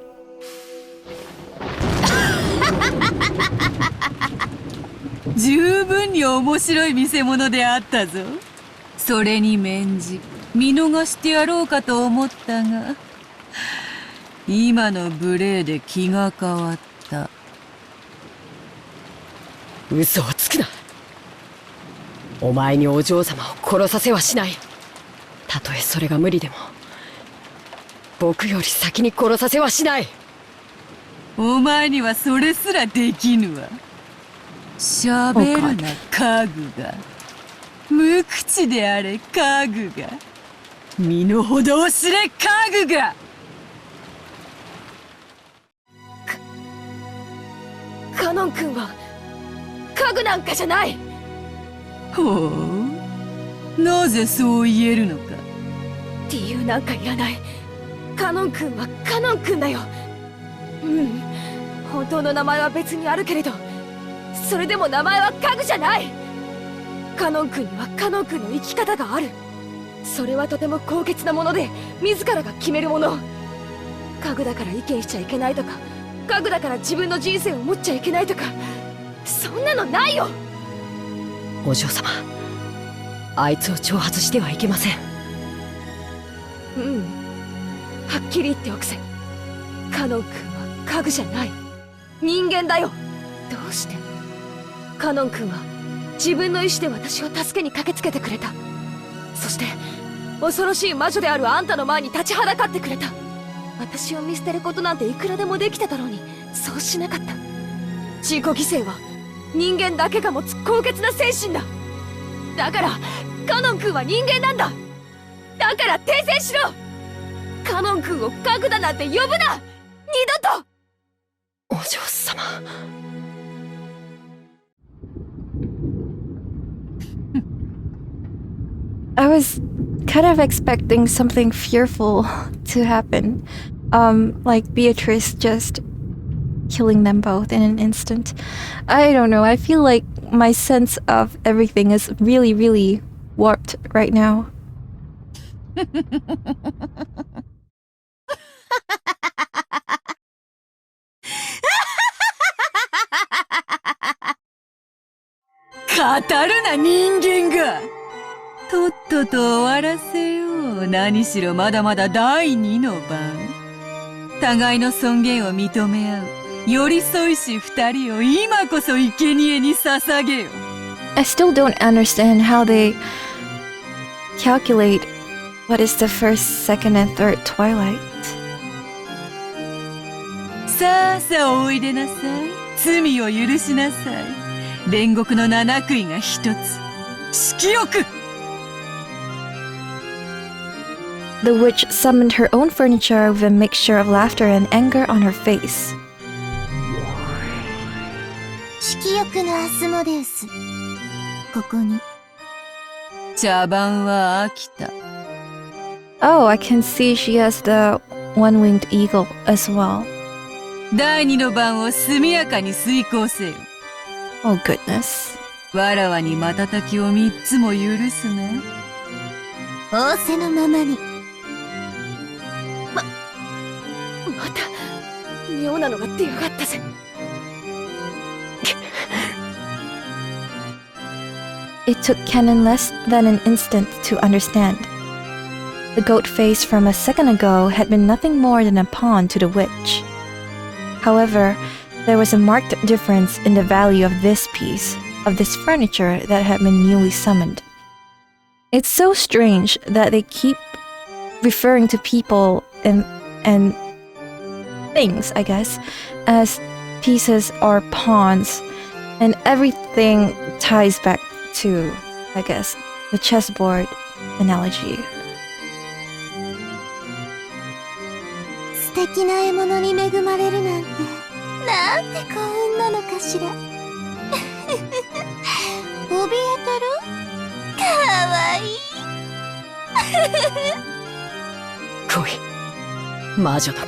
十分に面白い見せ物であったぞ。それに免じ見逃してやろうかと思ったが、今の無礼で気が変わった。嘘をつくな。お前にお嬢様を殺させはしない。たとえそれが無理でも、僕より先に殺させはしない。お前にはそれすらできぬわ。喋るな、家具が。無口であれ、家具が。身の程を知れ、家具が。カノン君は家具なんかじゃない。ほう、なぜそう言えるのか。理由なんかいらない。カノン君はカノン君だよ。本当の名前は別にあるけれど、それでも名前は家具じゃない。カノン君にはカノン君の生き方がある。それはとても高潔なもので、自らが決めるもの。家具だから意見しちゃいけないとか、家具だから自分の人生を持っちゃいけないとか、そんなのないよ。お嬢様、あいつを挑発してはいけません。はっきり言っておくぜ。カノン君は家具じゃない。人間だよ。どうして？カノン君は自分の意志で私を助けに駆けつけてくれた。そして恐ろしい魔女であるあんたの前に立ちはだかってくれた。私を見捨てることなんていくらでもできただろうに、そうしなかった。自己犠牲は人間だけが持つ高潔な精神だ。だからカノン君は人間なんだ。だから訂正しろ。カノン君を家具だなんて呼ぶな、二度と。お嬢様。I was kind of expecting something fearful to happen. Like Beatrice just killing them both in an instant. I don't know, I feel like my sense of everything is really, really warped right now. Kataru na ningen ga! とっとと終わらせよう。何しろまだまだ第二の番。互いの尊厳を認め合う寄り添いし二人を今こそ生贄に捧げよ。I still don't understand how they calculate what is the first, second, and third Twilight. さあさあおいでなさい。罪を許しなさい。煉獄の七杭が一つ。色欲。The witch summoned her own furniture with a mixture of laughter and anger on her face. 色欲のアスモデウス、ここに。茶番は飽きた。Oh, I can see she has the one-winged eagle as well. 第二の番を速やかに遂行せよ。Oh goodness. わらわに瞬きを三つも許すな。仰せのままに。また妙なのが出やがったぜ。It took Cannon less than an instant to understand. The goat face from a second ago had been nothing more than a pawn to the witch. However, there was a marked difference in the value of this piece, of this furniture that had been newly summoned. It's so strange that they keep referring to people and things, I guess, as pieces or pawns, and everything ties back to, I guess, the chessboard analogy. 素敵な獲物に恵まれるなんて、なんて幸運なのかしら。怯えてる？かわいい。来い、魔女の家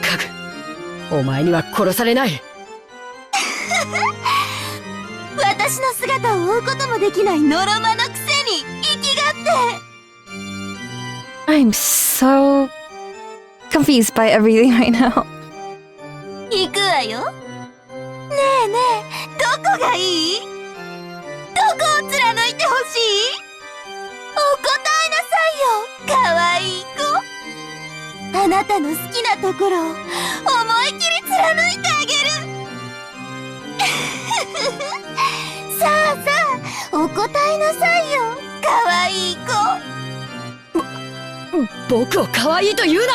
具。お前には殺されない。私の姿を追うこともできないノロマのくせに生きがって。 I'm so confused by everything right now. 行くわよ。ねえねえ、どこがいい？どこを貫いてほしい？お答えなさいよ、かわいい子。あなたの好きなところを思い切り貫いてあげる。さあさあ、お答えなさいよ、かわいい子。僕を可愛いと言うな。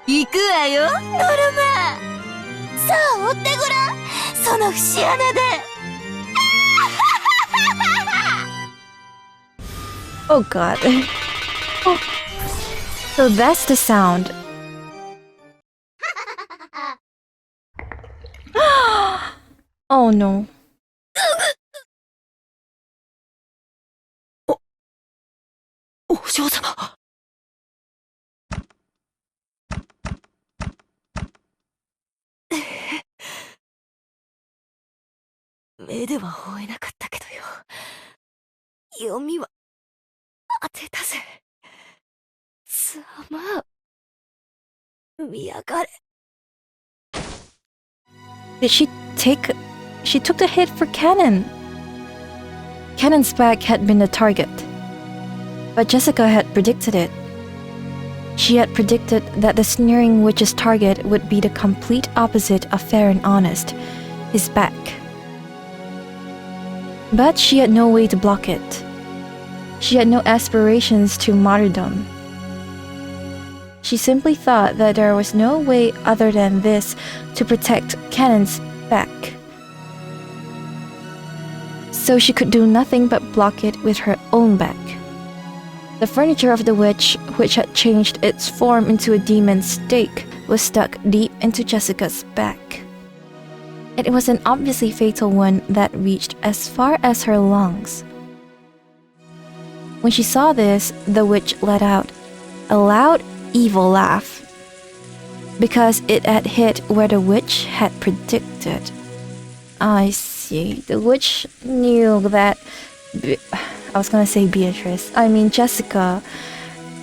行くわよ、ノルマ。さあ追ってごらん、その節穴で。Oh god. Oh. So that's the sound. Oh no. お嬢様。目では追えなかったけどよ。読みは当てたぜ。ざまあ、見やがれ。Did she take... She took the hit for Cannon. Cannon's back had been the target. But Jessica had predicted it. She had predicted that the sneering witch's target would be the complete opposite of fair and honest, his back. But she had no way to block it. She had no aspirations to martyrdom. She simply thought that there was no way other than this to protect Cannon's back. So she could do nothing but block it with her own back. The furniture of the witch, which had changed its form into a demon's stake, was stuck deep into Jessica's back. It was an obviously fatal one that reached as far as her lungs. When she saw this, the witch let out a loud, evil laugh, because it had hit where the witch had predicted. I see. The witch knew that... I was gonna say Beatrice. I mean Jessica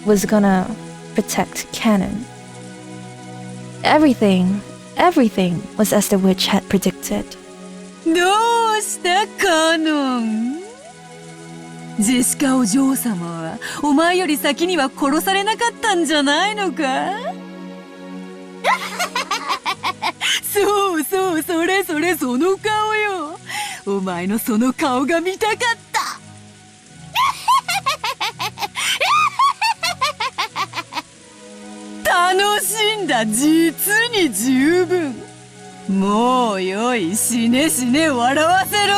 was gonna protect Cannon. Everything was as the witch had predicted. どうしたカノン？ジェシカお嬢様はお前より先には殺されなかったんじゃないのか？そうそう、それそれ、その顔よ。お前のその顔が見たかった。楽しんだ、実に十分。もうよい、死ね死ね、笑わせろ。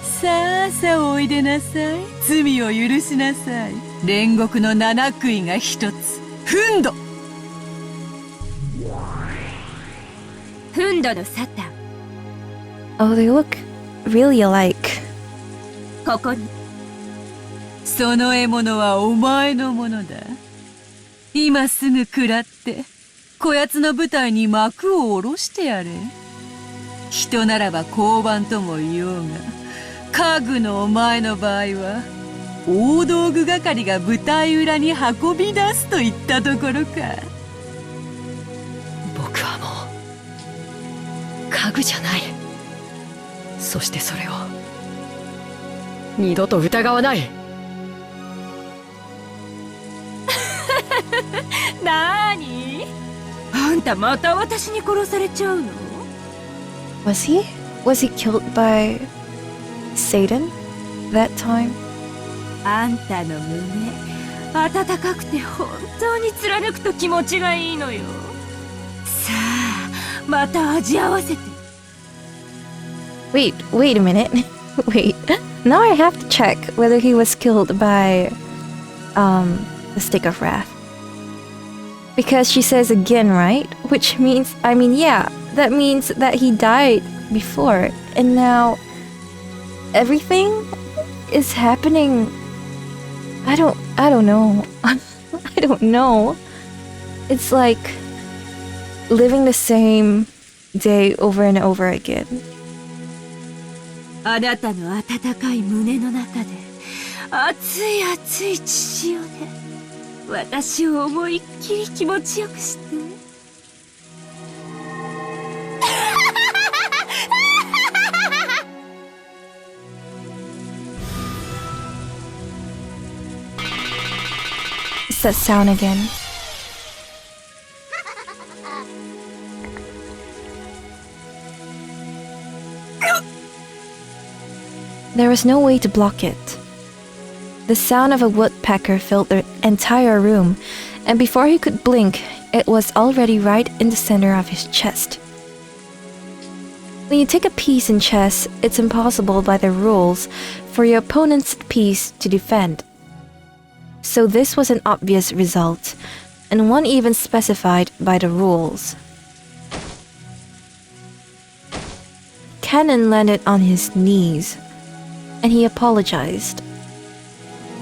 さあさあおいでなさい。罪を許しなさい。煉獄の七杭が一つ。フンド。フンドのサタン。Oh, they look really alike. ここに。その獲物はお前のものだ。今すぐ食らって、こやつの舞台に幕を下ろしてやれ。人ならば交番とも言おうが、家具のお前の場合は、大道具係が舞台裏に運び出すといったところか。僕はもう、家具じゃない。そしてそれを、二度と疑わない。なーに？あんたまた私に殺されちゃうの？ Was he? Was he killed by Satan that time? あんたの胸温かくて本当に貫くと気持ちがいいのよ。さあまた味合わせて。 Wait a minute. Wait. Now I have to check whether he was killed by the Stick of Wrath. Because she says again, right? Which means, I mean, yeah, that means that he died before. And now everything is happening. I don't know. I don't know. It's like living the same day over and over again. あなたの温かい胸の中で熱い熱い血潮で私を思いっきり気持ちよくして。It's that sound again. There was no way to block it. The sound of a woodpecker filled the entire room, and before he could blink, it was already right in the center of his chest. When you take a piece in chess, it's impossible by the rules for your opponent's piece to defend. So this was an obvious result, and one even specified by the rules. Cannon landed on his knees, and he apologized.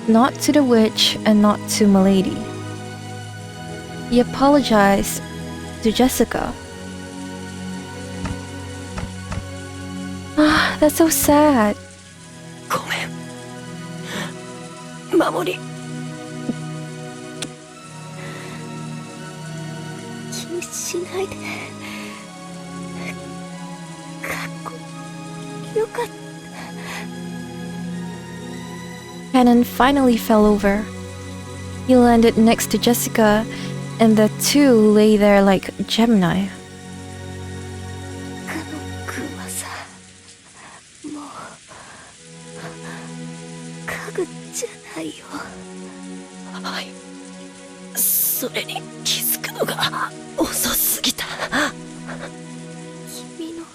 Not to the witch and not to Milady. He apologized to Jessica. Ah, that's so sad. ごめん守り気にしないで。かっこよかった。 Cannon finally fell over. He landed next to Jessica, and the two lay there like Gemini. かの君はさ、もう家具じゃないよ。はい。それに気づくのが遅すぎた。君の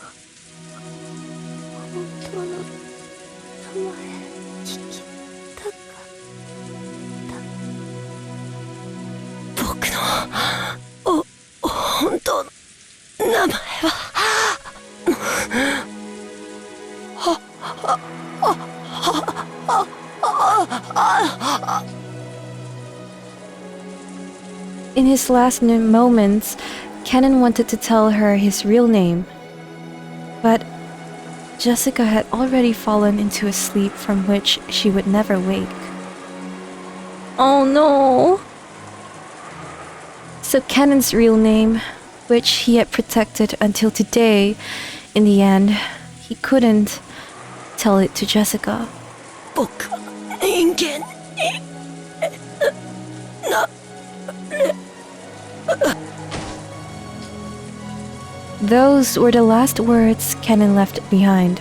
本当の名前聞きたかった。僕の本当の名前は In his last moments, Cannon wanted to tell her his real name. But Jessica had already fallen into a sleep from which she would never wake. Oh no! So Cannon's real name, which he had protected until today, in the end, he couldn't tell it to Jessica. 僕は人間にな Those were the last words Cannon left behind.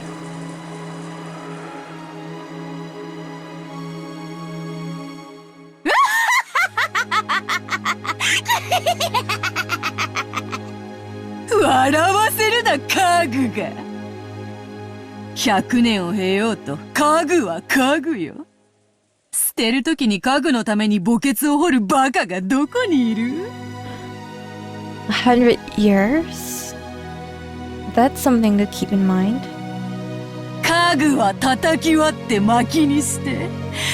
Hundred 年を経ようと家具は家具よ。捨てるときに家具のために墓穴を掘るバカがどこにいる？ 100 years? That's something to keep in mind. 家具は叩き割って薪にして、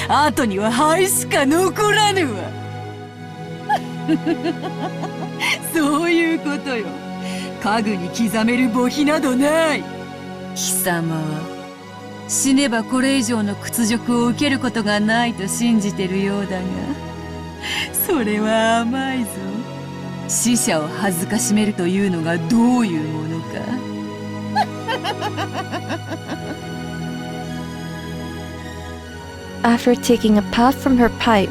後には灰しか残らぬわ。そういうことよ。家具に刻める墓碑などない。貴様は死ねばこれ以上の屈辱を受けることがないと信じてるようだが、それは甘いぞ。死者を恥ずかしめるというのがどういうものか。After taking a puff from her pipe,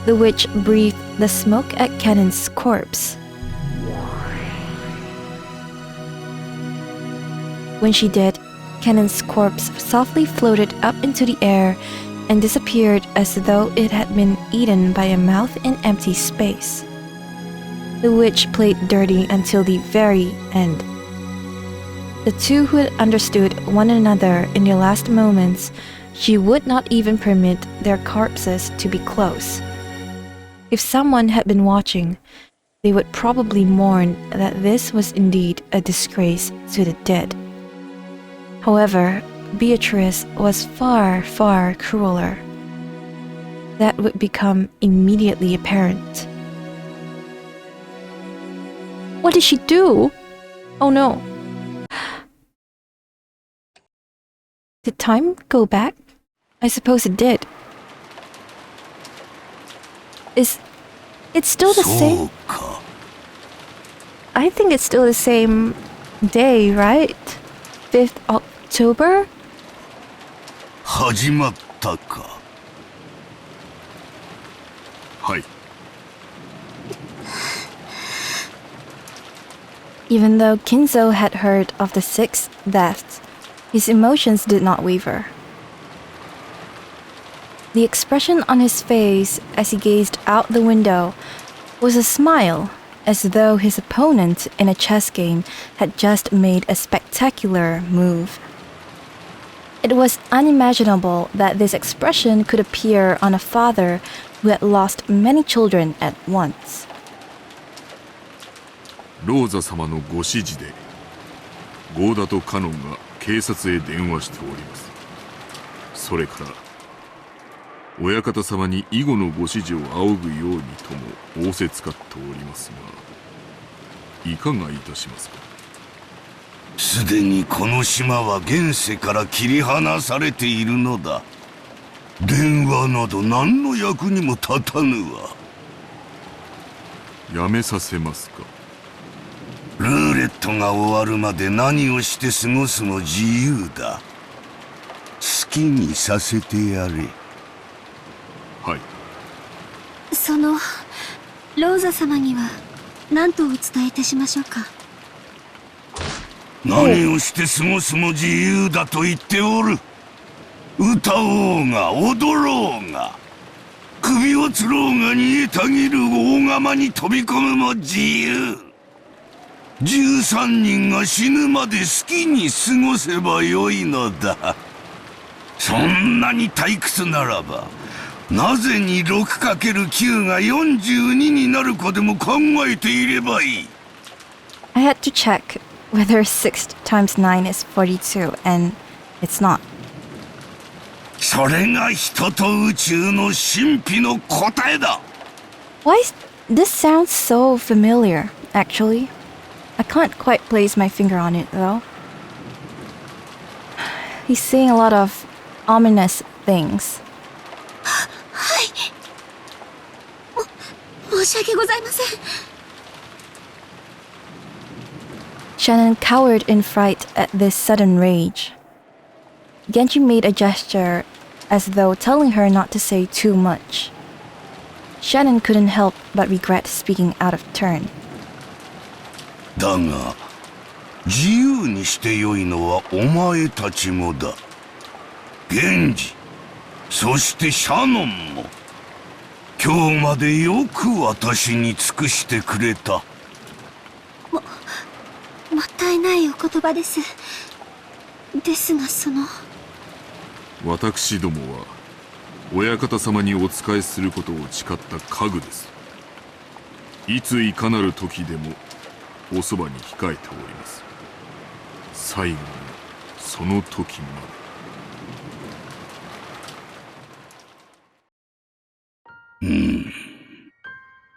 the witch breathed the smoke at Cannon's corpse. When she did, Kennen's corpse softly floated up into the air and disappeared as though it had been eaten by a mouth in empty space. The witch played dirty until the very end. The two who had understood one another in their last moments, she would not even permit their corpses to be close. If someone had been watching, they would probably mourn that this was indeed a disgrace to the dead. However, Beatrice was far, far crueler. That would become immediately apparent. What did she do? Oh no. Did time go back? I suppose it did. It's still the same? I think it's still the same day, right? 5th October? 始まったか。はい。 Even though Kinzo had heard of the 6 deaths, his emotions did not waver. The expression on his face as he gazed out the window was a smile, as though his opponent in a chess game had just made a spectacular move. It was unimaginable that this expression could appear on a father who had lost many children at once. ローザ様のご指示でゴーダとカノンが警察へ電話しております。それから親方様に以後のご指示を仰ぐようにとも仰せつかっておりますが、いかがいたしますか。すでにこの島は現世から切り離されているのだ。電話など何の役にも立たぬわ。やめさせますか。ルーレットが終わるまで何をして過ごすの自由だ。好きにさせてやれ。はい。そのローザ様には何とお伝えいたしましょうか。何をして過ごすも自由だと言っておる。歌おうが踊ろうが、首をつろうが煮えたぎる大釜に飛び込むも自由。13人が死ぬまで好きに過ごせばよいのだ。そんなに退屈ならば、なぜに 6×9 が42になるかでも考えていればいい。I had to check whether 6 times 9 is 42, and it's not. それが人と宇宙の神秘の答えだ。Why is this sounds so familiar, actually? I can't quite place my finger on it, though. He's saying a lot of ominous things. はい。申し訳ございません。Shannon cowered in fright at this sudden rage. Genji made a gesture as though telling her not to say too much. Shannon couldn't help but regret speaking out of turn. だが、自由にしてよいのはお前たちもだ。源氏、そしてシャノンも。今日までよく私に尽くしてくれた。もったいないお言葉です。ですが私どもは親方様にお仕えすることを誓った家具です。いついかなる時でもおそばに控えております。最後のその時まで。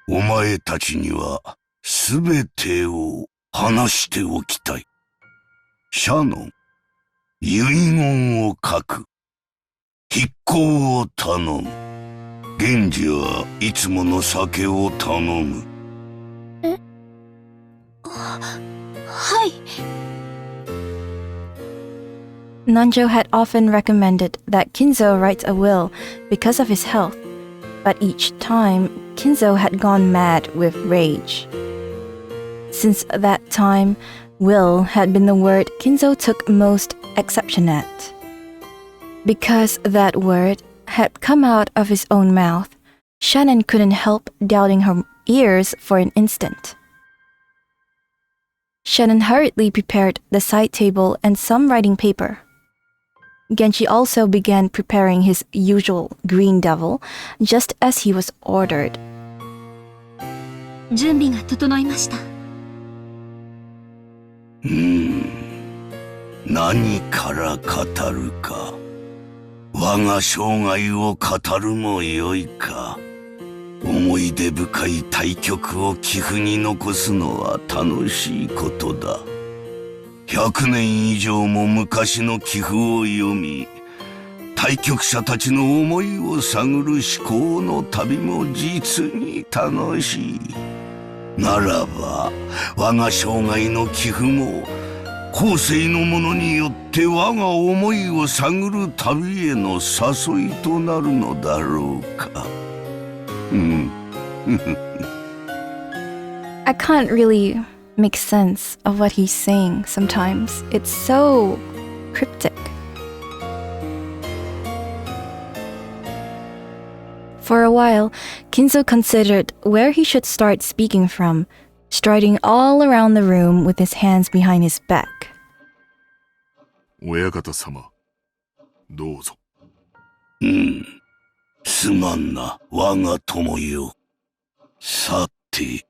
お前たちにはすべてを話しておきたい。シャノン、遺言を書く。筆行を頼む。源氏はいつもの酒を頼む。はい。Nanjo had often recommended that Kinzo write a will because of his health, but each time Kinzo had gone mad with rage. Since that time, will had been the word Kinzo took most exceptionate. Because that word had come out of his own mouth, Shannon couldn't help doubting her ears for an instant. Shannon hurriedly prepared the side table and some writing paper. Genshi also began preparing his usual green devil, just as he was ordered. 準備が整いました。何から語るか。我が生涯を語るもよいか。思い出深い対局を棋譜に残すのは楽しいことだ。100年以上も昔の棋譜を読み、対局者たちの思いを探る思考の旅も実に楽しい。ならば、我が生涯の棋譜も、後世の者によって我が思いを探る旅への誘いとなるのだろうか。I can't really make sense of what he's saying sometimes. It's so cryptic. For a while, Kinzo considered where he should start speaking from, striding all around the room with his hands behind his back. 親方様、どうぞ。すまんな、我が友よ。さて、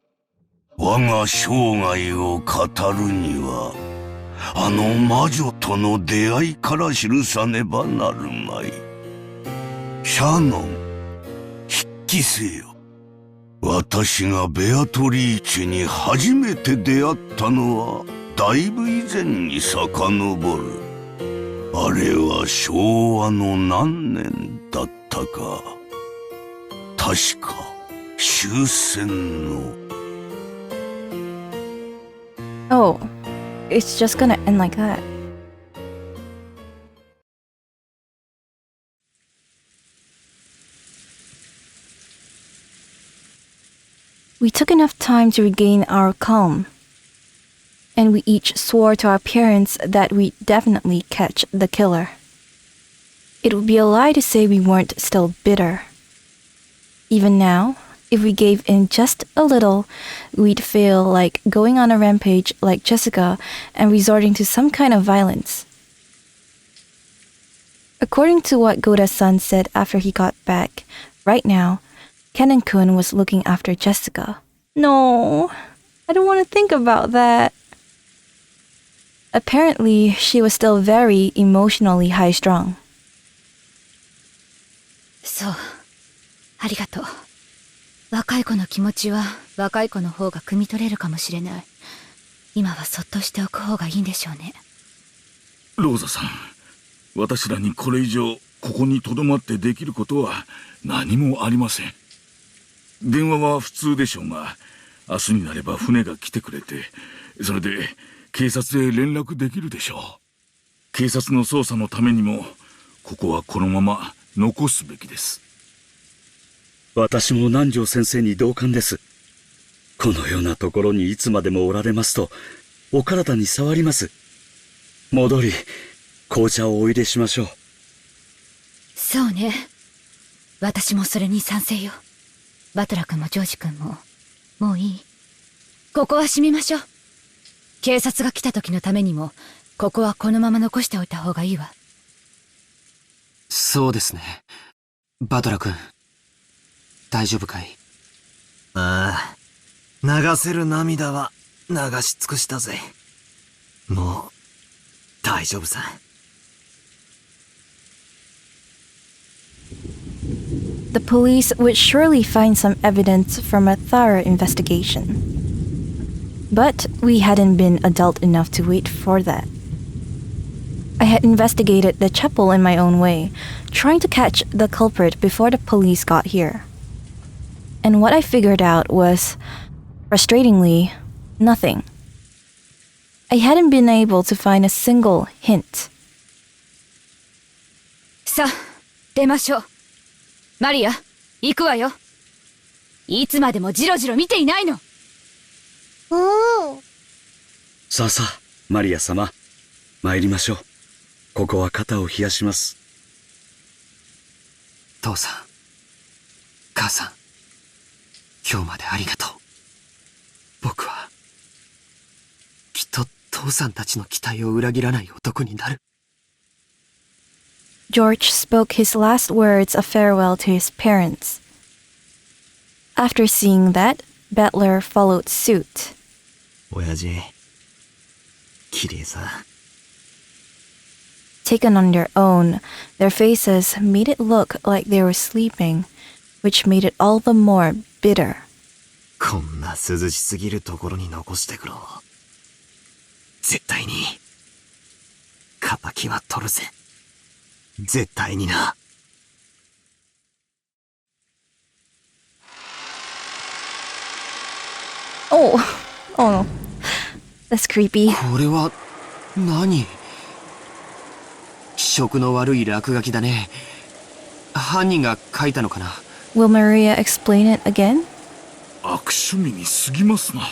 我が生涯を語るには、あの魔女との出会いから記さねばなるまい。シャノン、筆記せよ。私がベアトリーチェに初めて出会ったのは、だいぶ以前に遡る。あれは昭和の何年だったか。確か終戦の。Oh, it's just gonna end like that. We took enough time to regain our calm, and we each swore to our parents that we'd definitely catch the killer. It would be a lie to say we weren't still bitter. Even now, if we gave in just a little, we'd feel like going on a rampage like Jessica and resorting to some kind of violence. According to what Goda-san said after he got back, right now, Kennen-kun was looking after Jessica. No, I don't want to think about that. Apparently, she was still very emotionally high-strung. そう、ありがとう。若い子の気持ちは若い子の方が汲み取れるかもしれない。今はそっとしておく方がいいんでしょうね。ローザさん、私らにこれ以上ここに留まってできることは何もありません。電話は普通でしょうが、明日になれば船が来てくれて、それで警察へ連絡できるでしょう。警察の捜査のためにも、ここはこのまま残すべきです。私も南條先生に同感です。このようなところにいつまでもおられますと、お体に障ります。戻り、紅茶をお入れしましょう。そうね。私もそれに賛成よ。バトラ君もジョージ君も、もういい？ここは閉めましょう。警察が来た時のためにも、ここはこのまま残しておいた方がいいわ。そうですね。バトラ君、大丈夫かい？ああ、流せる涙は流し尽くしたぜ。もう、大丈夫さ。The police would surely find some evidence from a thorough investigation. But we hadn't been adult enough to wait for that. I had investigated the chapel in my own way, trying to catch the culprit before the police got here. And what I figured out was, frustratingly, nothing. I hadn't been able to find a single hint. さあ、出ましょう。マリア、行くわよ。いつまでもジロジロ見ていないの。おお。さあさあ、マリア様、参りましょう。ここは肩を冷やします。父さん、母さん、今日までありがとう。僕は、きっと父さんたちの期待を裏切らない男になる。George spoke his last words of farewell to his parents. After seeing that, Battler followed suit. 親父、綺麗さ。Taken on their own, their faces made it look like they were sleeping, which made it all the more bitter. こんな涼しすぎるところに残してくろ。絶対に、仇は取るぜ。絶対にな。Oh, oh no. That's creepy. これは、何？気色の悪い落書きだね。犯人が書いたのかな？ Will Maria explain it again? 悪趣味に過ぎますな。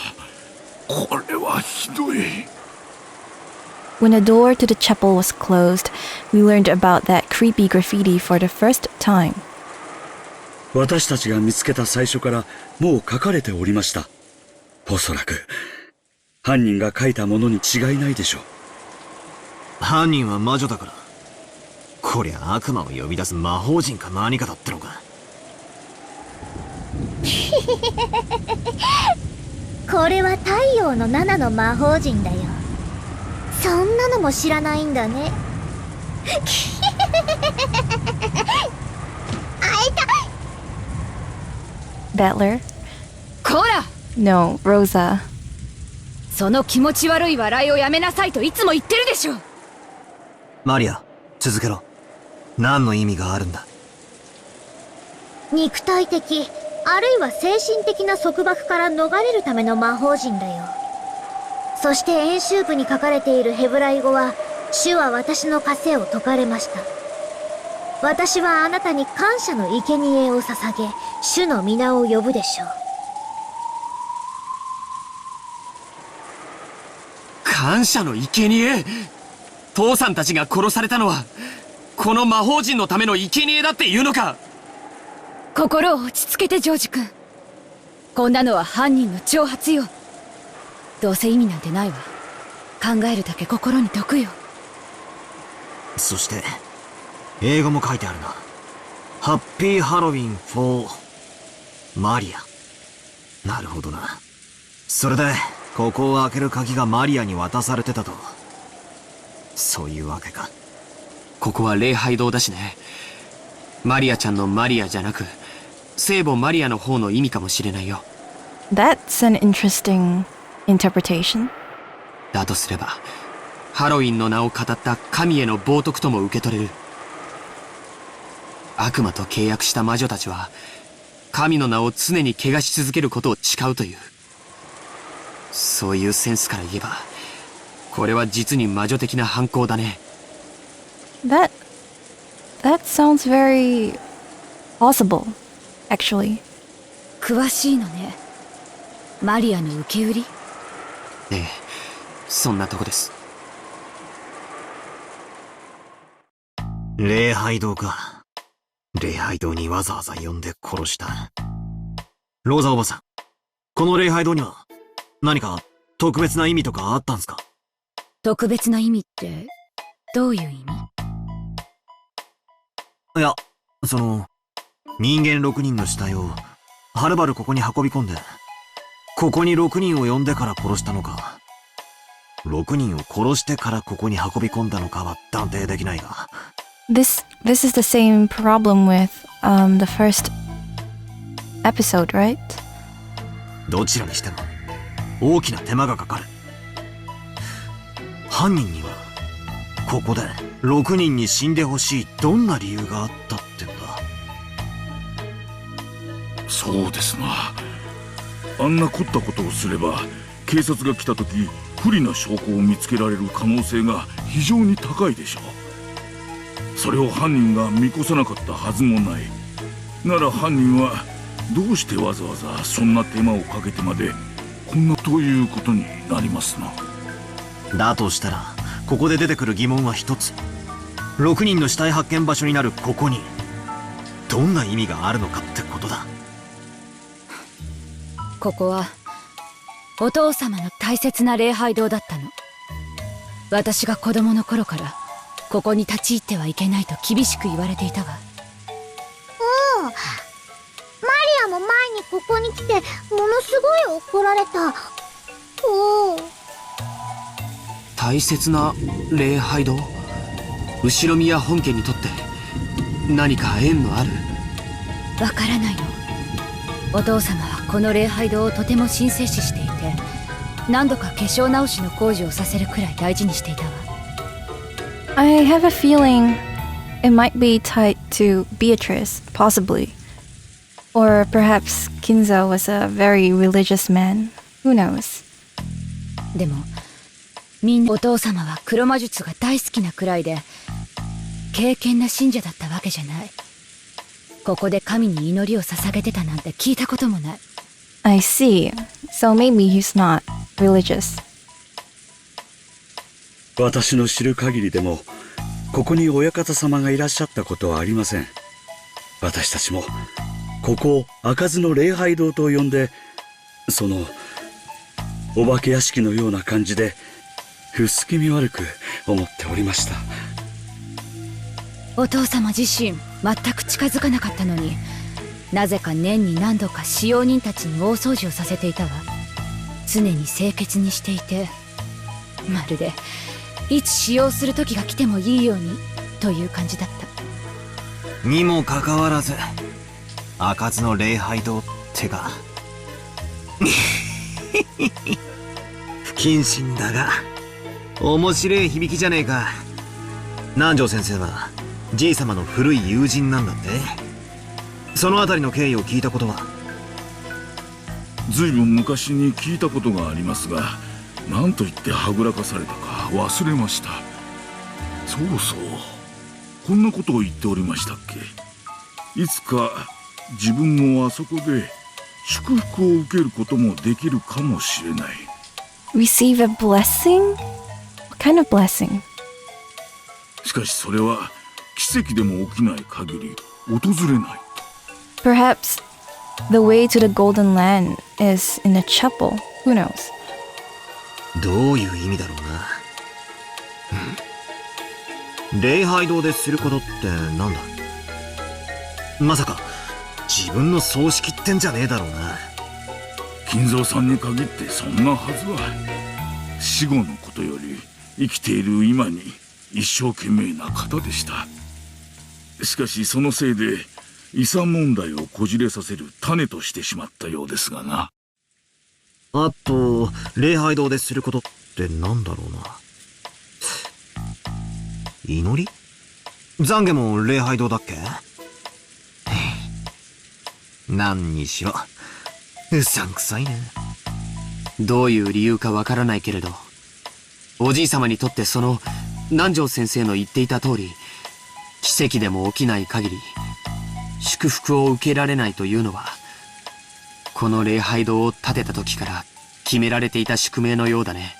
これはひどい。When the door to the chapel was closed, we learned about that creepy graffiti for the first time. 私たちが見つけた最初からもう書かれておりました。おそらく、犯人が書いたものに違いないでしょう。犯人は魔女だから。こりゃ悪魔を呼び出す魔法陣か何かだってのか。これは太陽の7の魔法陣だよ。そんなのも知らないんだね。会いたい。Battler? こら No, Rosa. その気持ち悪い笑いをやめなさいといつも言ってるでしょ。マリア、続けろ。何の意味があるんだ？肉体的、あるいは精神的な束縛から逃れるための魔法陣だよ。そして演習部に書かれているヘブライ語は、主は私の枷を解かれました。私はあなたに感謝の生贄を捧げ、主の皆を呼ぶでしょう。感謝の生贄？父さんたちが殺されたのは、この魔法陣のための生贄だって言うのか？心を落ち着けてジョージ君。こんなのは犯人の挑発よ。どうせ意味なんてないわ。考えるだけ心に毒よ。そして、英語も書いてあるな。ハッピーハロウィン for マリア。なるほどな。それで、ここを開ける鍵がマリアに渡されてたと。そういうわけか。ここは礼拝堂だしね。マリアちゃんのマリアじゃなく、聖母マリアの方の意味かもしれないよ。That's an interesting interpretation. だとすれば、ハロウィンの名を語った神への冒涜とも受け取れる。悪魔と契約した魔女たちは、神の名を常に汚し続けることを誓うという。そういうセンスから言えば、これは実に魔女的な犯行だね。That sounds very possible, actually. 詳しいのね。マリアの受け売り？ええ、そんなとこです。礼拝堂か。礼拝堂にわざわざ呼んで殺した。ローザおばさん、この礼拝堂には何か特別な意味とかあったんすか？特別な意味ってどういう意味？いや、人間6人の死体をはるばるここに運び込んで、ここに6人を呼んでから殺したのか、6人を殺してからここに運び込んだのかは断定できないが。This is the same problem with the first episode, right? どちらにしても大きな手間がかかる。犯人にはここで6人に死んでほしいどんな理由があったってんだ。そうですな。あんな凝ったことをすれば警察が来た時不利な証拠を見つけられる可能性が非常に高いでしょう。それを犯人が見越さなかったはずもない。なら犯人はどうしてわざわざそんな手間をかけてまでこんなということになりますな。だとしたらここで出てくる疑問は一つ。6人の死体発見場所になるここにどんな意味があるのかってことだ。ここはお父様の大切な礼拝堂だったの。私が子供の頃からここに立ち入ってはいけないと厳しく言われていたわ。マリアも前にここに来てものすごい怒られた。大切な礼拝堂？後ろ宮本家にとって何か縁のある？わからないの。お父様はこの礼拝堂をとても神聖視していて、何度か化粧直しの工事をさせるくらい大事にしていたわ。I have a feeling it might be tied to Beatrice, possibly. Or perhaps Kinzo was a very religious man. Who knows? でもみんなお父様は黒魔術が大好きなくらいで敬虔な信者だったわけじゃない。ここで神に祈りを捧げてたなんて聞いたこともない。I see. So maybe he's not religious. 私の知る限りでも、ここに親方様がいらっしゃったことはありません。私たちも、ここを開かずの礼拝堂と呼んで、その、お化け屋敷のような感じで、不気味悪く思っておりました。お父様自身全く近づかなかったのに、なぜか年に何度か使用人たちに大掃除をさせていたわ。常に清潔にしていて、まるでいつ使用する時が来てもいいようにという感じだった。にもかかわらず開かずの礼拝堂ってか不謹慎だが面白い響きじゃねえか。南條先生はじい様の古い友人なんだって。そのあたりの経緯を聞いたことは？ずいぶん昔に聞いたことがありますが、何と言ってはぐらかされたか忘れました。そうそう、こんなことを言っておりましたっけ。いつか自分もあそこで祝福を受けることもできるかもしれない。 Receive a blessing? What kind of blessing? しかしそれは奇跡でも起きない限り訪れない。 Perhaps the way to the Golden Land is in the chapel. Who knows? どういう意味だろうな。礼拝堂ですることってなんだ？まさか自分の葬式ってんじゃねえだろうな。金蔵さんに限ってそんなはずは。死後のことより生きている今に一生懸命な方でした。しかしそのせいで遺産問題をこじれさせる種としてしまったようですがな。あと礼拝堂ですることってなんだろうな。祈り？懺悔も礼拝堂だっけ？何にしろうさんくさいね。どういう理由かわからないけれど、おじい様にとってその南條先生の言っていた通り、奇跡でも起きない限り祝福を受けられないというのは、この礼拝堂を建てた時から決められていた宿命のようだね。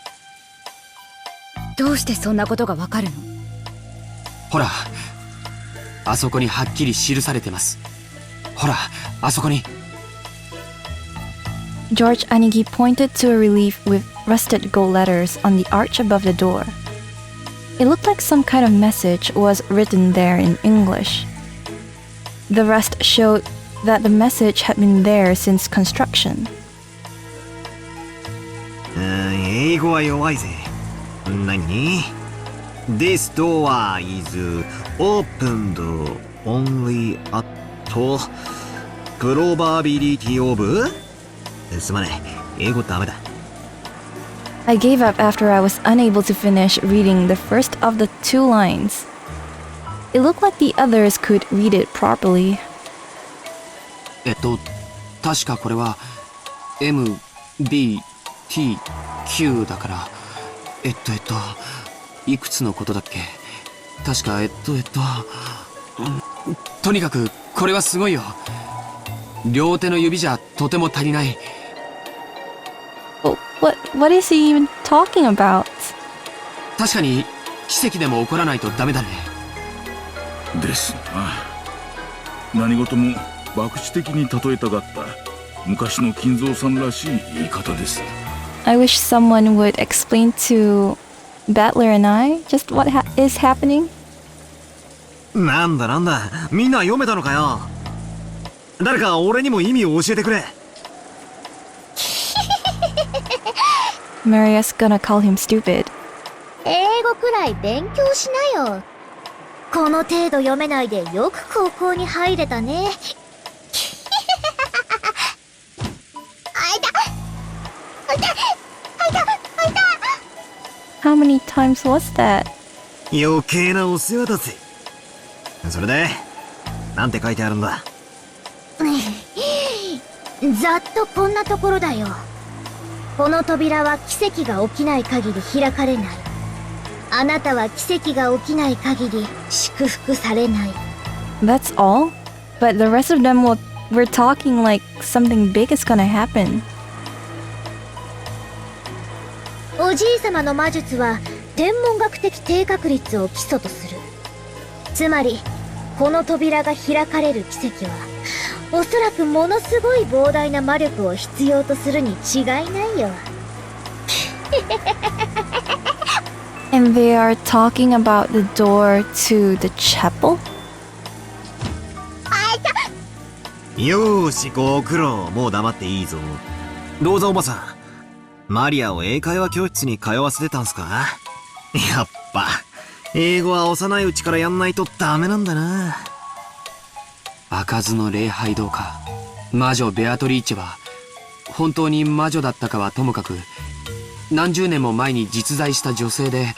どうしてそんなことがわかるの？ほら、あそこにはっきり記されてます。ほら、あそこに。George Anigi pointed to a relief with rusted gold letters on the arch above the door. It looked like some kind of message was written there in English. The rust showed that the message had been there since construction. 英語は弱いぜ。何？ This door is opened only at probability of すまねえ、英語ダメだ。I gave up after I was unable to finish reading the first of the two lines. It looked like the others could read it properly. 確かこれは M, B, T, Q だから、いくつのことだっけ？確かとにかくこれはすごいよ。両手の指じゃとても足りない。What is he even talking about? 確かに奇跡でも起こらないとダメだね。ですな。何事も博打的に例えたがった昔の金蔵さんらしい言い方です。 I wish someone would explain to Battler and I just what is happening. なんだなんだ、みんな読めたのかよ。誰か俺にも意味を教えてくれ。Maria's gonna call him stupid. 英語くらい勉強しなよ。この程度読めないでよく高校に入れたね。How many times was that? 余計なお世話だぜ。それでなんて書いてあるんだ。ざっとこんなところだよ。この扉は奇跡が起きない限り開かれない。あなたは奇跡が起きない限り祝福されない。 That's all? But the rest of them were talking like something big is gonna happen. おじいさまの魔術は天文学的低確率を基礎とする。つまりこの扉が開かれる奇跡はおそらくものすごい膨大な魔力を必要とするに違いないよ。And they are talking about the door to the chapel? よーし、ご苦労。もう黙っていいぞ。ローザおばさん、マリアを英会話教室に通わせてたんすか？やっぱ英語は幼いうちからやんないとダメなんだな。開かずの礼拝堂か。魔女ベアトリーチェは本当に魔女だったかはともかく、何十年も前に実在した女性で、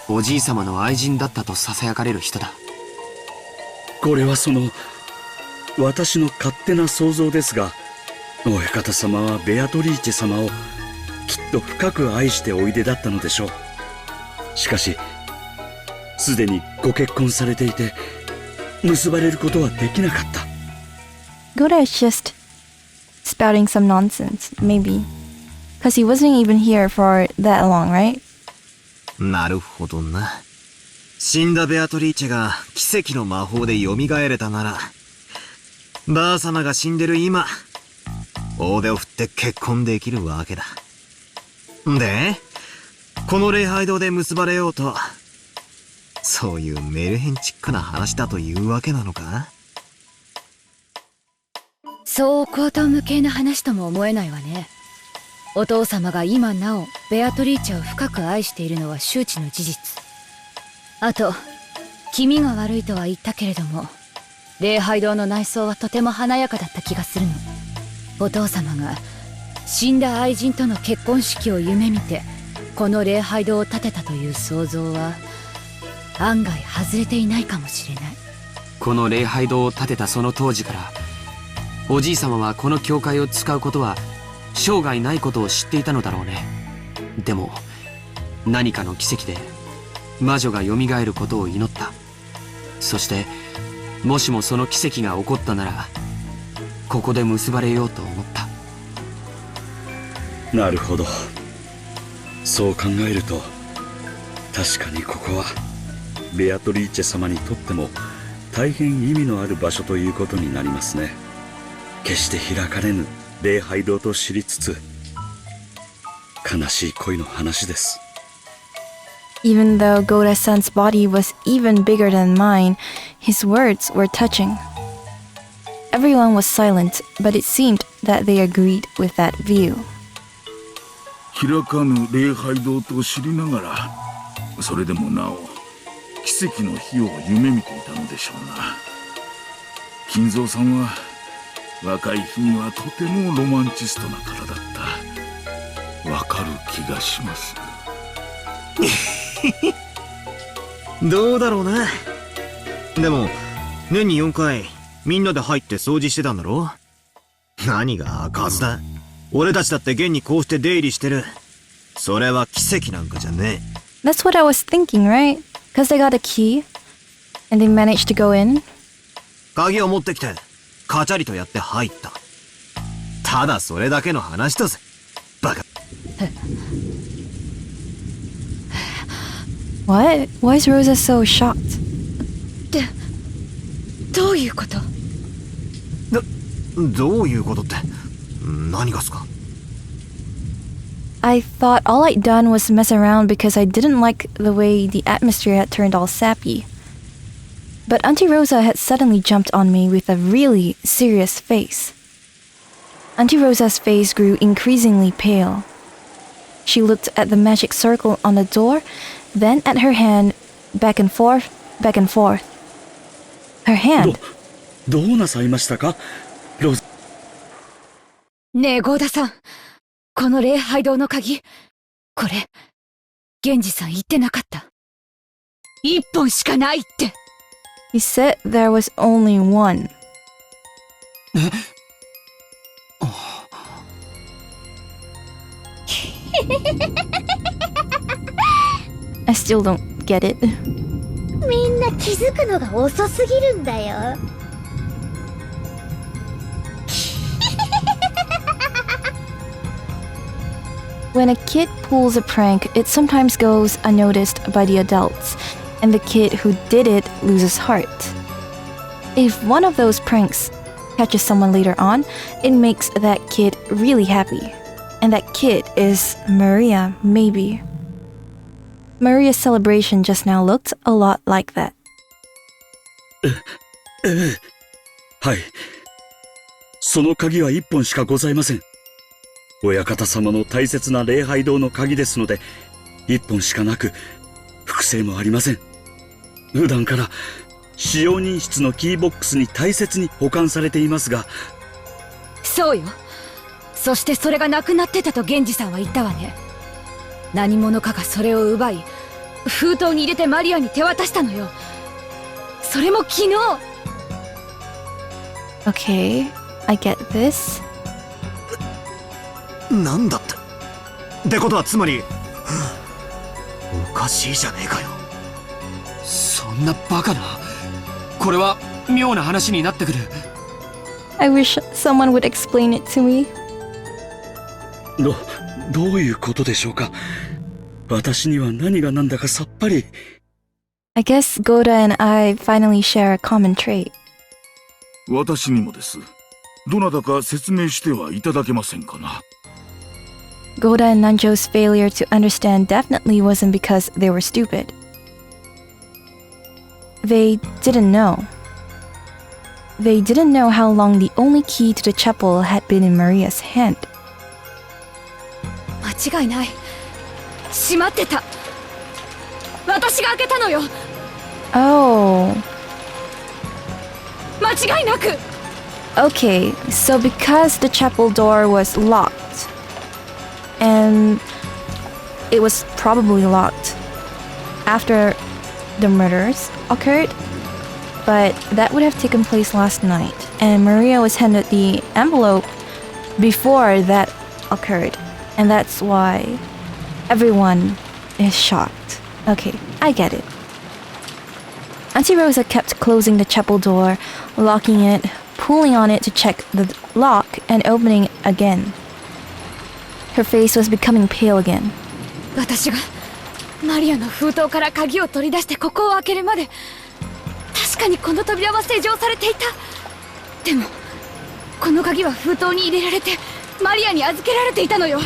おじいさまの愛人だったと囁かれる人だ。これは私の勝手な想像ですが、親方様はベアトリーチェ様をきっと深く愛しておいでだったのでしょう。しかしすでにご結婚されていて結ばれることはできなかった。 Goda is just spouting some nonsense, maybe. Because he wasn't even here for that long, right? なるほどな。死んだベアトリーチェが奇跡の魔法で蘇れたなら、ばあ様が死んでる今、大手を振って結婚できるわけだ。で、この礼拝堂で結ばれようと、そういうメルヘンチックな話だというわけなのか？そう荒唐無稽な話とも思えないわね。お父様が今なおベアトリーチェを深く愛しているのは周知の事実。あと気味が悪いとは言ったけれども、礼拝堂の内装はとても華やかだった気がするの。お父様が死んだ愛人との結婚式を夢見てこの礼拝堂を建てたという想像は案外外れていないかもしれない。この礼拝堂を建てたその当時から、おじい様はこの教会を使うことは生涯ないことを知っていたのだろうね。でも何かの奇跡で魔女が蘇ることを祈った。そしてもしもその奇跡が起こったなら、ここで結ばれようと思った。なるほど。そう考えると確かにここはベアトリーチェ様にとっても大変意味のある場所ということになりますね。決して開かれぬ礼拝堂と知りつつ、悲しい恋の話です。 Even though Goda-san's body was even bigger than mine, his words were touching. Everyone was silent, but it seemed that they agreed with that view. 開かぬ礼拝堂と知りながら、それでもなお奇跡の日を夢見ていたのでしょうな。金蔵さんは若い日にはとてもロマンチストな方だった。わかる気がします。どうだろうな。でも年に4回みんなで入って掃除してたんだろ。何が開かずだ。俺たちだって現にこうして出入りしてる。それは奇跡なんかじゃねえ。 That's what I was thinking, right? Because they got a key and they managed to go in. 鍵を持ってきてカチャリとやって入った。ただそれだけの話だぜ。バカ。What? Why is Rosa so shocked? どういうこと？どういうことって何がっすか？ I thought all I'd done was mess around because I didn't like the way the atmosphere had turned all sappy. But Auntie Rosa had suddenly jumped on me with a really serious face. Auntie Rosa's face grew increasingly pale. She looked at the magic circle on the door, then at her hand, back and forth, back and forth. Her hand. どうなさいましたか、ローズ？ねえゴーダさん、この礼拝堂の鍵、これ源氏さん言ってなかった？一本しかないって。 He said there was only one. I still don't get it. みんな気づくのが遅すぎるんだよ。When a kid pulls a prank, it sometimes goes unnoticed by the adults, and the kid who did it loses heart. If one of those pranks catches someone later on, it makes that kid really happy. And that kid is Maria, maybe. Maria's celebration just now looked a lot like that. はい。その鍵は一本しかございません。親方様の大切な礼拝堂の鍵ですので、一本しかなく、複製もありません。普段から使用人室のキーボックスに大切に保管されていますが。そうよ。そしてそれがなくなってたと源氏さんは言ったわね。何者かがそれを奪い、封筒に入れてマリアに手渡したのよ。それも昨日。Okay, I get this. なんだって。ってことはつまり、おかしいじゃねえかよ。そんなバカな。これは妙な話になってくる。I wish someone would explain it to me. どういうことでしょうか。私には何が何だかさっぱり。I guess Goda and I finally share a common trait. 私にもです。どなたか説明してはいただけませんかな。Goda and Nanjo's failure to understand definitely wasn't because they were stupid. They didn't know. They didn't know how long the only key to the chapel had been in Maria's hand. 間違いない。閉まってた。私が開けたのよ。Oh. 間違いなく。Okay, so because the chapel door was locked, and it was probably locked after the murders occurred, but that would have taken place last night, and Maria was handed the envelope before that occurred, and that's why everyone is shocked. Okay, I get it. Auntie Rosa kept closing the chapel door, locking it, pulling on it to check the lock, and opening it again. Her face was becoming pale again. 私がマリアの封筒から鍵を取り出してここを開けるまで、確かにこの扉は施錠されていた。でもこの鍵は封筒に入れられてマリアに預けられていたのよ。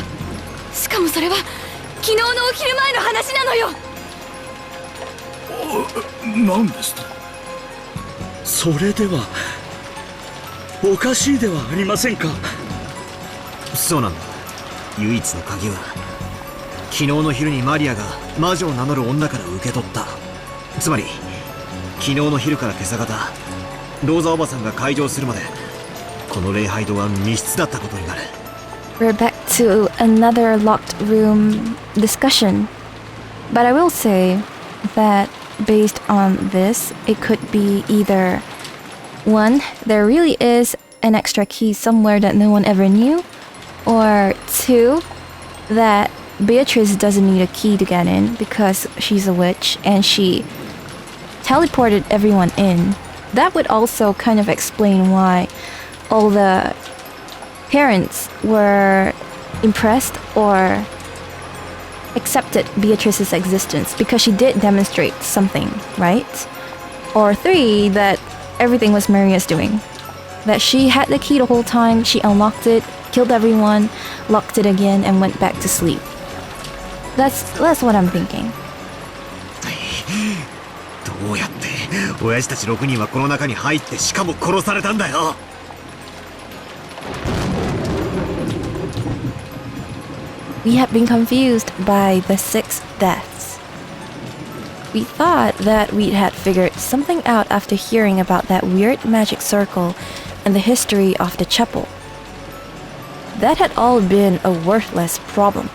しかもそれは昨日のお昼前の話なのよ。何ですと？それではおかしいではありませんか。そうなんだ。唯一の鍵は昨日の昼にマリアが魔女を名乗る女から受け取った。つまり昨日の昼から今朝方ローザおばさんが開場するまでこの礼拝堂は密室だったことになる。 We're back to another locked room discussion. But I will say that based on this, it could be either 1, there really is an extra key somewhere that no one ever knew, or 2, that Beatrice doesn't need a key to get in because she's a witch and she teleported everyone in. That would also kind of explain why all the parents were impressed or accepted Beatrice's existence because she did demonstrate something, right? Or 3, that everything was Maria's doing. That she had the key the whole time, she unlocked it, killed everyone, locked it again, and went back to sleep. That's what I'm thinking. どうやって親父たち6人はこの中に入ってしかも殺されたんだよ。We had been confused by the 6 deaths. We thought that we had figured something out after hearing about that weird magic circle and the history of the chapel. That had all been a worthless problem.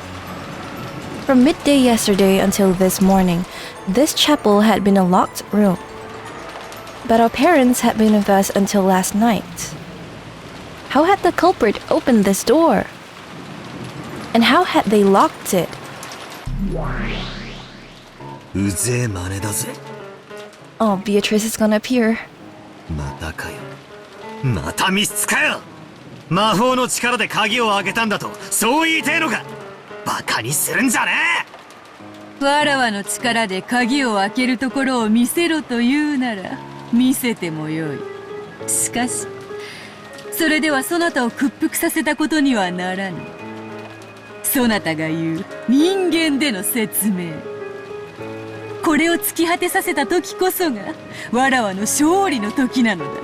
From midday yesterday until this morning, this chapel had been a locked room. But our parents had been with us until last night. How had the culprit opened this door? And how had they locked it? うぜえ真似だぜ。 Oh, Beatrice is gonna appear. またかよ。また密室かよ。魔法の力で鍵を開けたんだと、そう言いてえのか。バカにするんじゃねえ。わらわの力で鍵を開けるところを見せろと言うなら見せてもよい。しかしそれではそなたを屈服させたことにはならぬ。そなたが言う人間での説明、これを突き果てさせた時こそがわらわの勝利の時なのだ。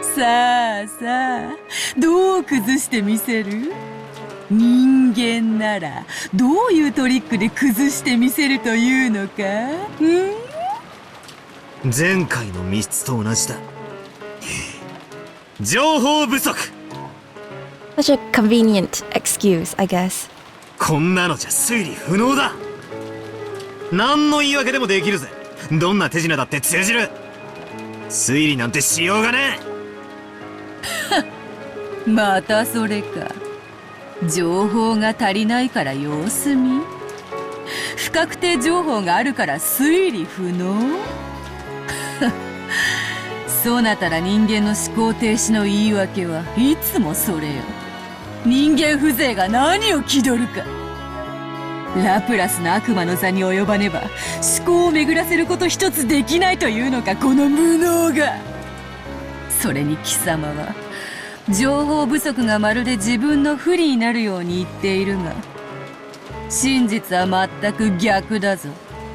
さあさあ、どう崩してみせる？人間ならどういうトリックで崩してみせるというのか？前回の密室と同じだ。情報不足。 Such a convenient excuse, I guess. こんなのじゃ推理不能だ。何の言い訳でもできるぜ。どんな手品だって通じる。推理なんてしようがねえ。またそれか。情報が足りないから様子見？不確定情報があるから推理不能？そなたら人間の思考停止の言い訳はいつもそれよ。人間風情が何を気取るか。ラプラスの悪魔の座に及ばねば思考を巡らせること一つできないというのか、この無能が。それに貴様は情報不足がまるで自分の不利になるように言っているが、真実は全く逆だぞ。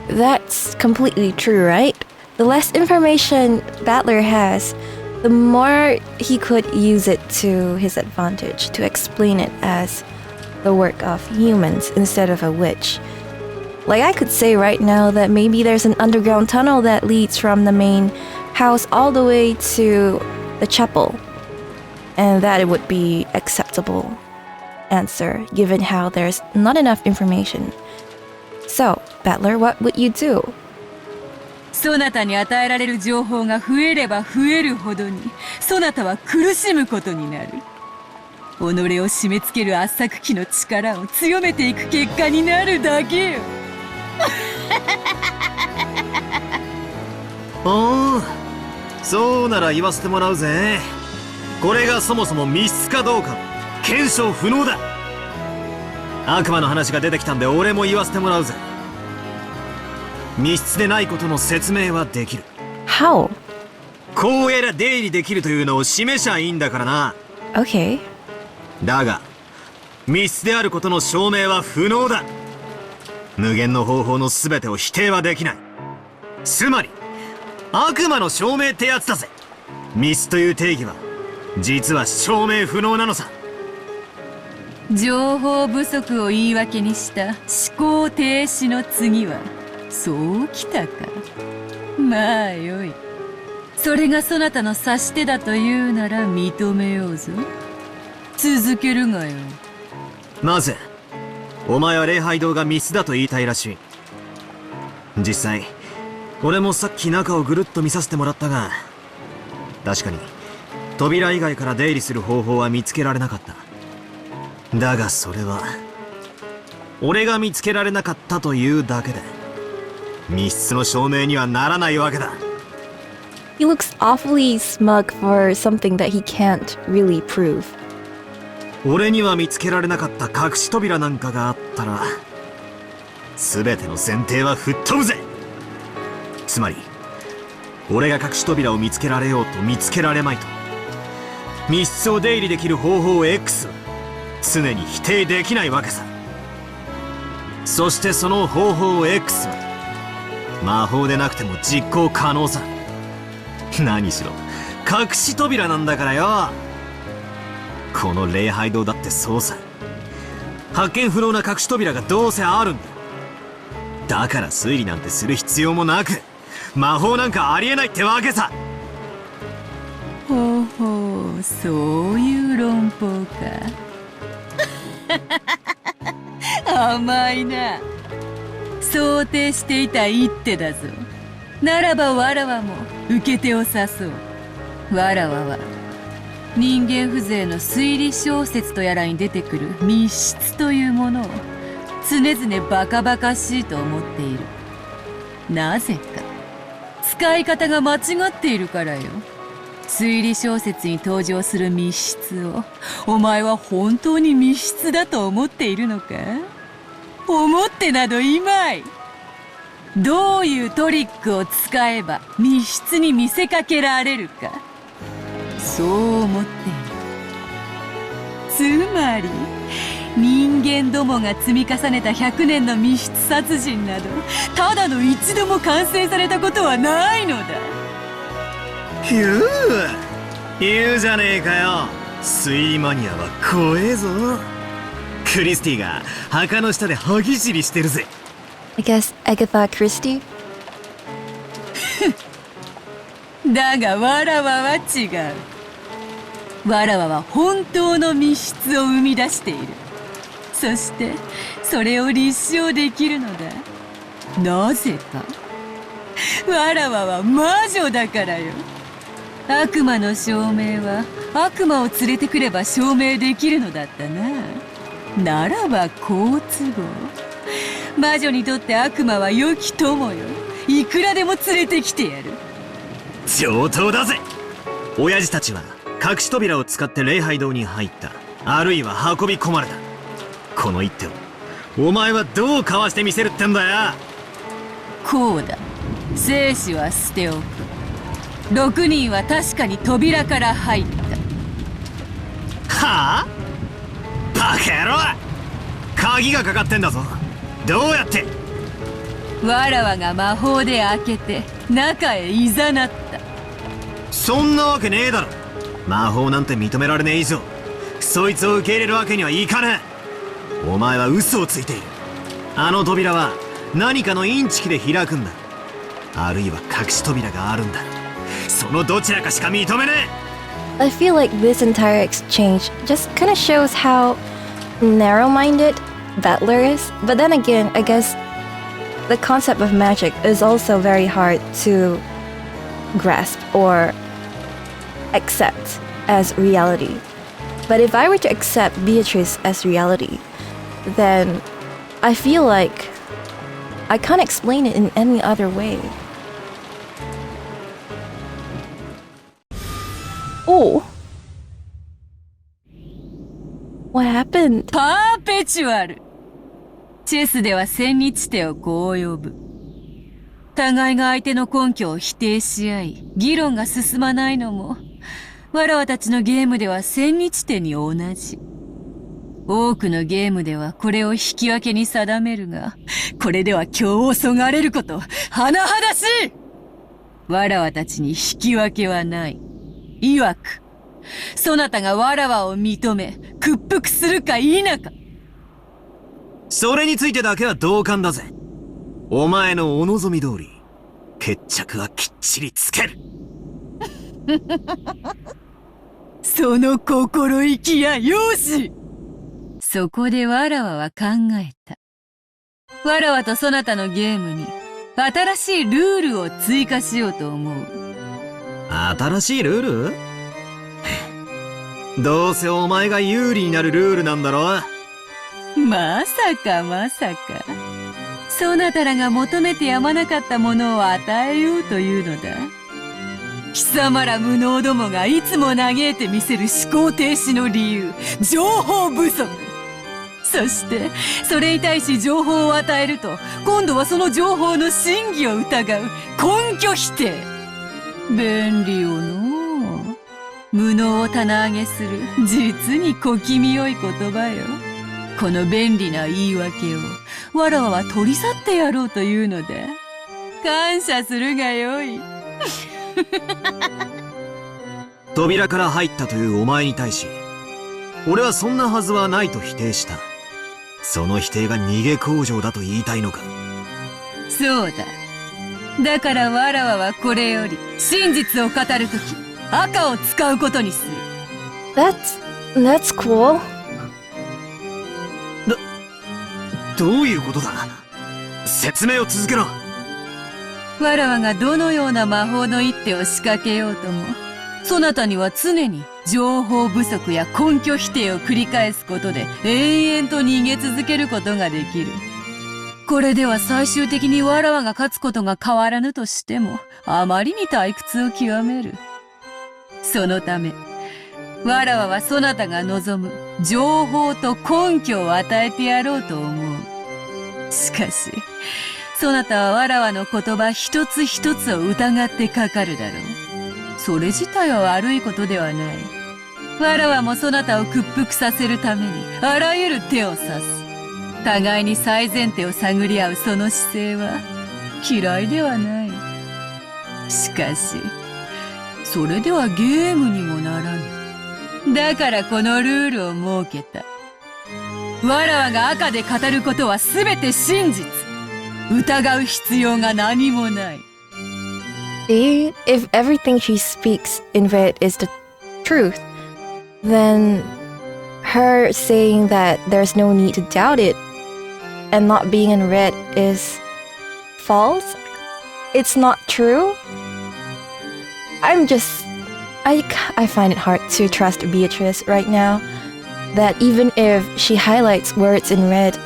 That's completely true, right? The less information Battler has, the more he could use it to his advantage to explain it as the work of humans instead of a witch. Like, I could say right now that maybe there's an underground tunnel that leads from the main house all the way to the chapel, and that it would be acceptable answer given how there's not enough information. So, Battler, what would you do? そなたに与えられる情報が増えれば増えるほどにそなたは苦しむことになる。己を締め付ける圧搾機の力を強めていく結果になるだけよ。おお、そうなら言わせてもらうぜ。これがそもそも密室かどうか検証不能だ。悪魔の話が出てきたんで俺も言わせてもらうぜ。密室でないことの説明はできる。 How? こうやら出入りできるというのを示しゃいいんだからな。 Okay. だが密室であることの証明は不能だ。無限の方法の全てを否定はできない。つまり悪魔の証明ってやつだぜ。密室という定義は実は証明不能なのさ。情報不足を言い訳にした思考停止の次はそうきたか。まあよい。それがそなたの指し手だというなら認めようぞ。続けるがよ。なぜお前は礼拝堂が密室だと言いたいらしい。実際俺もさっき中をぐるっと見させてもらったが、確かに扉以外から出入りする方法は見つけられなかった。だがそれは俺が見つけられなかったというだけで密室の証明にはならないわけだ。 He looks awfully smug for something that he can't really prove. 俺には見つけられなかった隠し扉なんかがあったら全ての前提は吹っ飛ぶぜ。つまり俺が隠し扉を見つけられようと見つけられまいと、密室を出入りできる方法 X は常に否定できないわけさ。そしてその方法 X は魔法でなくても実行可能さ。何しろ隠し扉なんだからよ。この礼拝堂だってそうさ。発見不能な隠し扉がどうせあるんだ。だから推理なんてする必要もなく、魔法なんかありえないってわけさ。ほうほう、そういう論法か。甘いな。想定していた一手だぞ。ならばわらわも受け手を誘う。わらわは人間風情の推理小説とやらに出てくる密室というものを常々バカバカしいと思っている。なぜか使い方が間違っているからよ。推理小説に登場する密室をお前は本当に密室だと思っているのか？思ってなどいまい。どういうトリックを使えば密室に見せかけられるか、そう思っている。つまり人間どもが積み重ねた100年の密室殺人などただの一度も完成されたことはないのだ。言うじゃねえかよ。推理マニアは怖えぞ。クリスティが墓の下で歯ぎしりしてるぜ。I guess Agatha Christie? だがわらわは違う。わらわは本当の密室を生み出している。そしてそれを立証できるのだ。なぜかわらわは魔女だからよ。悪魔の証明は悪魔を連れてくれば証明できるのだったな。ならば好都合。魔女にとって悪魔は良き友よ。いくらでも連れてきてやる。上等だぜ。親父たちは隠し扉を使って礼拝堂に入った、あるいは運び込まれた。この一手をお前はどうかわしてみせるってんだよ。こうだ。生死は捨ておく。6人は確かに扉から入った。はあ？バカ野郎！鍵がかかってんだぞ。どうやって？わらわが魔法で開けて中へいざなった。そんなわけねえだろ。魔法なんて認められねえ以上そいつを受け入れるわけにはいかねえ。お前は嘘をついている。あの扉は何かのインチキで開くんだ。あるいは隠し扉があるんだ。そのどちらかしか認めねえ。I feel like this entire exchange just kind of shows how narrow-minded Battler is, but then again, I guess the concept of magic is also very hard to grasp or accept as reality. But if I were to accept Beatrice as reality, then I feel like I can't explain it in any other way. Oh! What happened? パーペチュアル。チェスでは千日手をこう呼ぶ。互いが相手の根拠を否定し合い、議論が進まないのも、わらわたちのゲームでは千日手に同じ。多くのゲームではこれを引き分けに定めるが、これでは今日をそがれること、甚だしい！わらわたちに引き分けはない。いわく、そなたがわらわを認め、屈服するか否か。それについてだけは同感だぜ。お前のお望み通り、決着はきっちりつける。その心意気やよし。そこでわらわは考えた。わらわとそなたのゲームに新しいルールを追加しようと思う。新しいルール？どうせお前が有利になるルールなんだろ。まさかまさか。そなたらが求めてやまなかったものを与えようというのだ。貴様ら無能どもがいつも嘆いてみせる思考停止の理由、情報不足。そしてそれに対し情報を与えると、今度はその情報の真偽を疑う根拠否定。便利よの。無能を棚上げする実に小気味よい言葉よ。この便利な言い訳をわらわは取り去ってやろうというのだ。感謝するがよい。扉から入ったというお前に対し、俺はそんなはずはないと否定した。その否定が逃げ口上だと言いたいのか。そうだ。だからわらわはこれより真実を語るとき赤を使うことにする。That's cool. どういうことだ。説明を続けろ。わらわがどのような魔法の一手を仕掛けようとも、そなたには常に情報不足や根拠否定を繰り返すことで延々と逃げ続けることができる。これでは最終的にわらわが勝つことが変わらぬとしても、あまりに退屈を極める。そのため、わらわはそなたが望む情報と根拠を与えてやろうと思う。しかし、そなたはわらわの言葉一つ一つを疑ってかかるだろう。それ自体は悪いことではない。わらわもそなたを屈服させるためにあらゆる手を指す。互いに最善手を探り合うその姿勢は嫌いではない。しかし、それではゲームにもならぬ。だからこのルールを設けた。わらわが赤で語ることはすべて真実。疑う必要が何もない。See, if everything she speaks in red is the truth, then her saying that there's no need to doubt it and not being in red is false? It's not true? I find it hard to trust Beatrice right now. That even if she highlights words in red,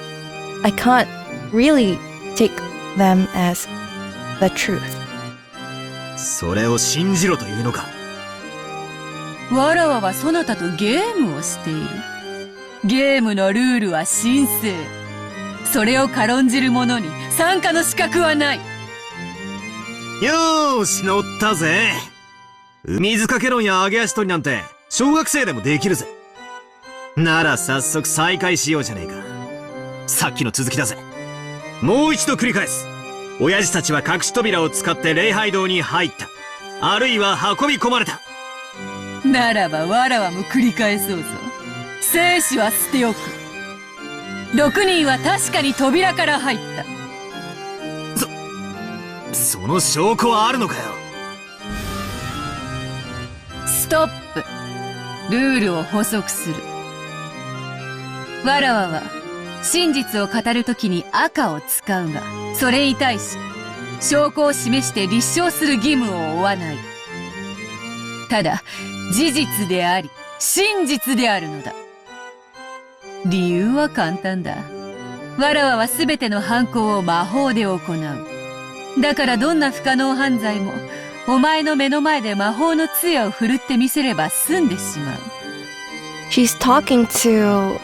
I can't really take them as the truth. それを信じろというのか。わらわはそなたとゲームをしている。ゲームのルールは神聖。それを軽んじる者に参加の資格はない。よーし、乗ったぜ。水かけ論や揚げ足取りなんて小学生でもできるぜ。なら早速再開しようじゃねえか。さっきの続きだぜ。もう一度繰り返す。親父たちは隠し扉を使って礼拝堂に入った。あるいは運び込まれた。ならばわらわも繰り返そうぞ。生死は捨ておく。6人は確かに扉から入った。その証拠はあるのかよ。ストップ。ルールを補足する。わらわは真実を語るときに赤を使うが、それに対し証拠を示して立証する義務を負わない。ただ事実であり真実であるのだ。理由は簡単だ。わらわはすべての犯行を魔法で行う。だからどんな不可能犯罪もお前の目の前で魔法の杖を振るってみせれば済んでしまう。 She's talking to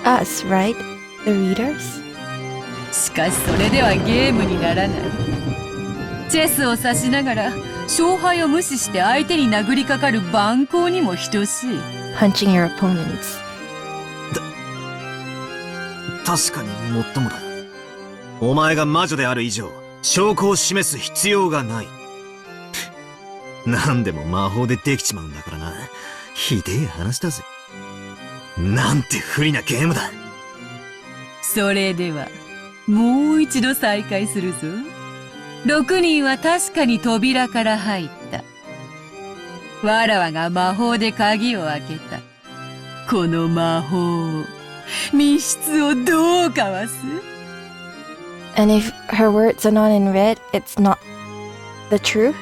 us, right? The readers? しかしそれではゲームにならない。チェスを指しながら勝敗を無視して相手に殴りかかる蛮行にも等しい。 Punching your opponents. 確かにもっともだ。お前が魔女である以上証拠を示す必要がない。何でも魔法でできちまうんだからな。ひでえ話だぜ。なんて不利なゲームだ。それではもう一度再開するぞ。6人は確かに扉から入った。わらわが魔法で鍵を開けた。この魔法を密室をどうかわす？ And if her words are not in red, it's not the truth?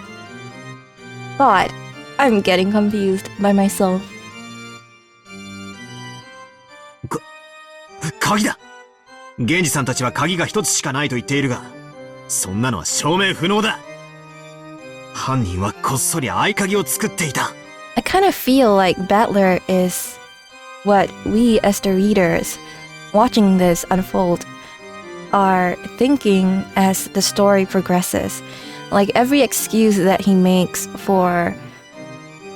God, I'm getting confused by myself. 鍵だ。源氏さんたちは鍵が一つしかないと言っているが、そんなのは証明不能だ。犯人はこっそり合鍵を作っていた。 I kind of feel like Battler is what we as the readers watching this unfold are thinking as the story progresses. Like every excuse that he makes for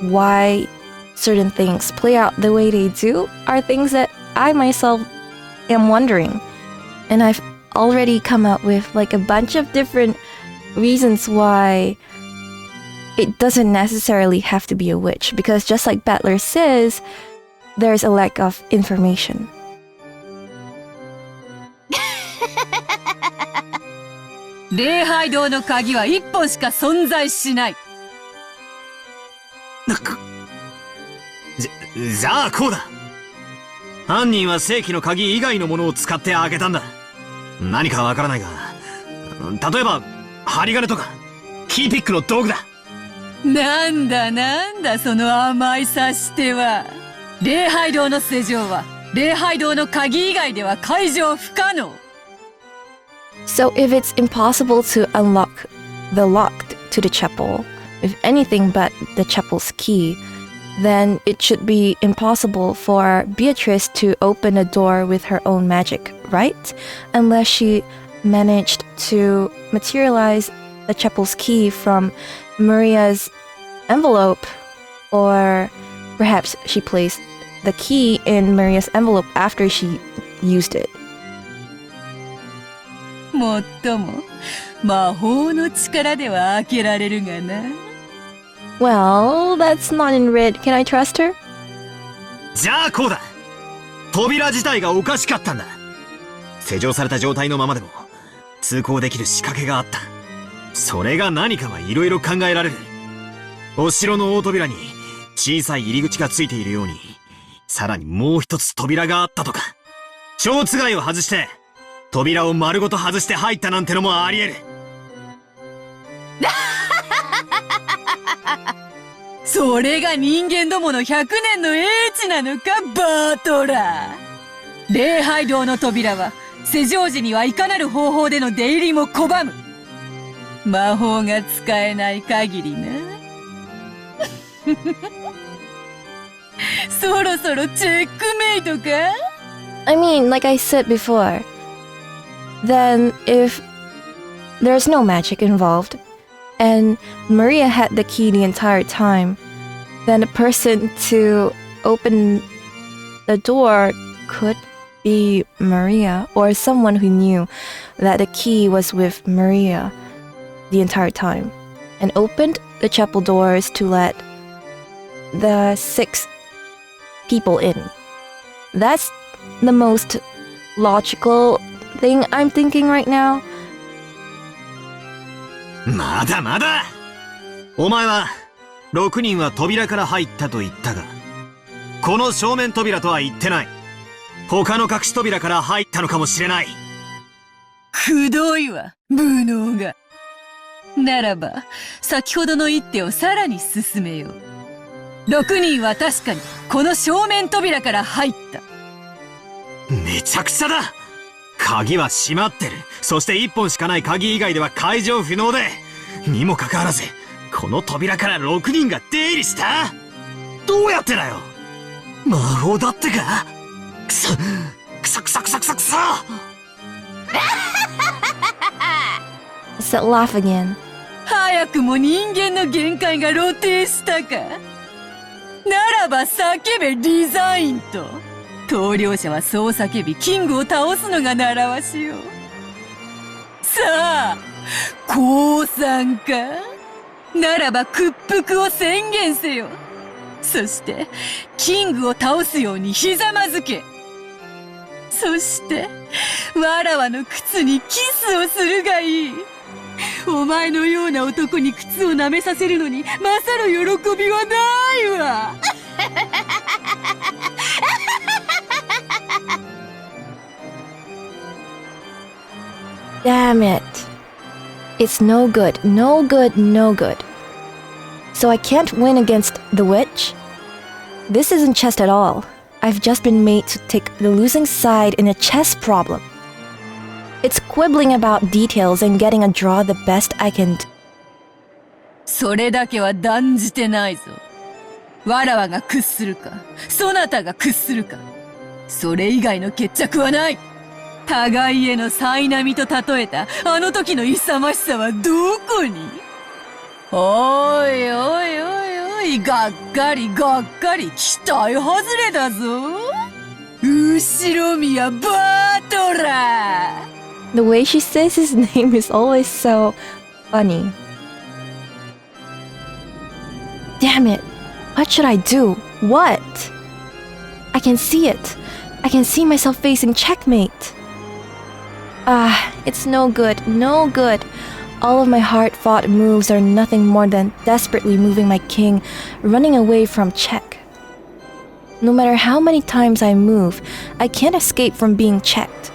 why certain things play out the way they do are things that I myself am wondering. And I've already come up with like a bunch of different reasons why it doesn't necessarily have to be a witch, because just like Battler says, there's a lack of information. 礼拝堂の鍵は一本しか存在しない。じゃあこうだ。犯人は正規の鍵以外のものを使って開けたんだ。何かわからないが、例えば針金とかキーピックの道具だ。なんだなんだその甘い察しては。礼拝堂の施錠は礼拝堂の鍵以外では解錠不可能。 So if it's impossible to unlock the lock to the chapel with anything but the chapel's key, then it should be impossible for Beatrice to open a door with her own magic, right? Unless she managed to materialize the chapel's key from Maria's envelope, or perhaps she placed the key in Maria's envelope after she used it. もっとも魔法の力では開けられるがな。 Well, that's not in red. Can I trust her? じゃあこうだ。扉自体がおかしかったんだ。施錠された状態のままでも通行できる仕掛けがあった。それが何かはいろいろ考えられる。お城の大扉に小さい入り口がついているように、さらにもう一つ扉があったとか。蝶つがいを外して扉を丸ごと外して入ったなんてのもあり得る。それが人間どもの100年の英知なのか、バートラー。礼拝堂の扉は施錠時にはいかなる方法での出入りも拒む。魔法が使えない限りな。そろそろチェックメイトか？ I mean, like I said before, then if there's no magic involved, and Maria had the key the entire time, then the person to open the door could be Maria, or someone who knew that the key was with Maria the entire time, and opened the chapel doors to let the 6 people in. That's the most logical thing I'm thinking right now. まだまだ。お前は6人は扉から入ったと言ったが、この正面扉とは言ってない。他の隠し扉から入ったのかもしれない。くどいわ、無能が。ならば先ほどの一手をさらに進めよう。6人は確かにこの正面扉から入った。めちゃくちゃだ。鍵は閉まってる。そして1本しかない鍵以外では解錠不能で、にもかかわらずこの扉から6人が出入りした。どうやってだよ。魔法だってか。くそくそくそくそくそくそ。Is that laugh again? 早くも人間の限界が露呈したか。ならば叫べリザインと。棟梁者はそう叫びキングを倒すのが習わしよ。さあ降参か。ならば屈服を宣言せよ。そしてキングを倒すようにひざまずけ。そしてわらわの靴にキスをするがいい。お前のような男に靴を舐めさせるのに勝る喜びはないわ。Damn it. It's no good, no good, no good. So I can't win against the witch? This isn't chess at all. I've just been made to take the losing side in a chess problem. It's quibbling about details and getting a draw the best I can do. それだけは断じてないぞ。わらわが屈するか、そなたが屈するか、それ以外の決着はない。互いへの苛並と例えたあの時の勇ましさはどこに？おいおいおいおい、がっかりがっかり、期待外れだぞ。後宮バトラー。 The way she says his name is always so funny. Damn it. What should I do? What? I can see it. I can see myself facing checkmate. It's no good, no good. All of my hard-fought moves are nothing more than desperately moving my king, running away from check. No matter how many times I move, I can't escape from being checked.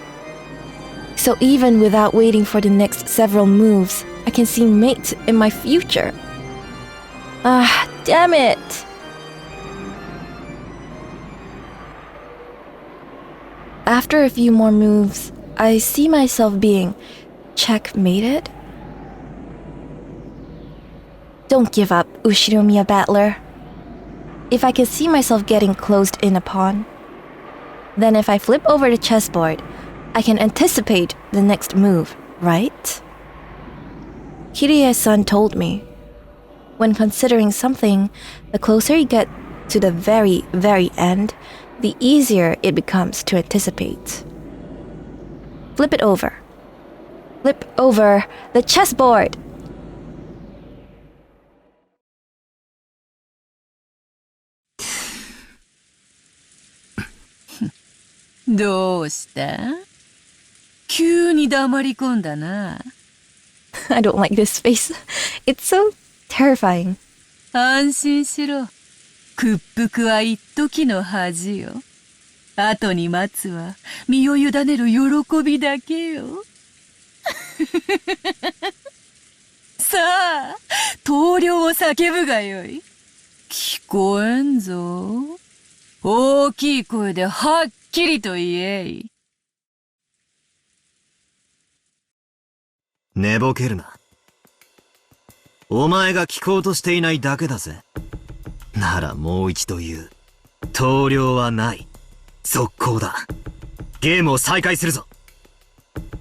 So even without waiting for the next several moves, I can see mate in my future. Damn it! After a few more moves, I see myself being checkmated. Don't give up, Ushinomiya Battler. If I can see myself getting closed in upon, then if I flip over the chessboard, I can anticipate the next move, right? Kirie's-san told me, when considering something, the closer you get to the very, very end, the easier it becomes to anticipate. Flip it over. Flip over the chessboard! どうした？急に黙り込んだな。I don't like this face. It's so terrifying. 安心しろ。屈服は一時の恥よ。後に待つは身を委ねる喜びだけよ。さあ、投了を叫ぶがよい。聞こえんぞ。大きい声ではっきりと言えい。寝ぼけるな。お前が聞こうとしていないだけだぜ。ならもう一度言う。投了はない。続行だ。ゲームを再開するぞ。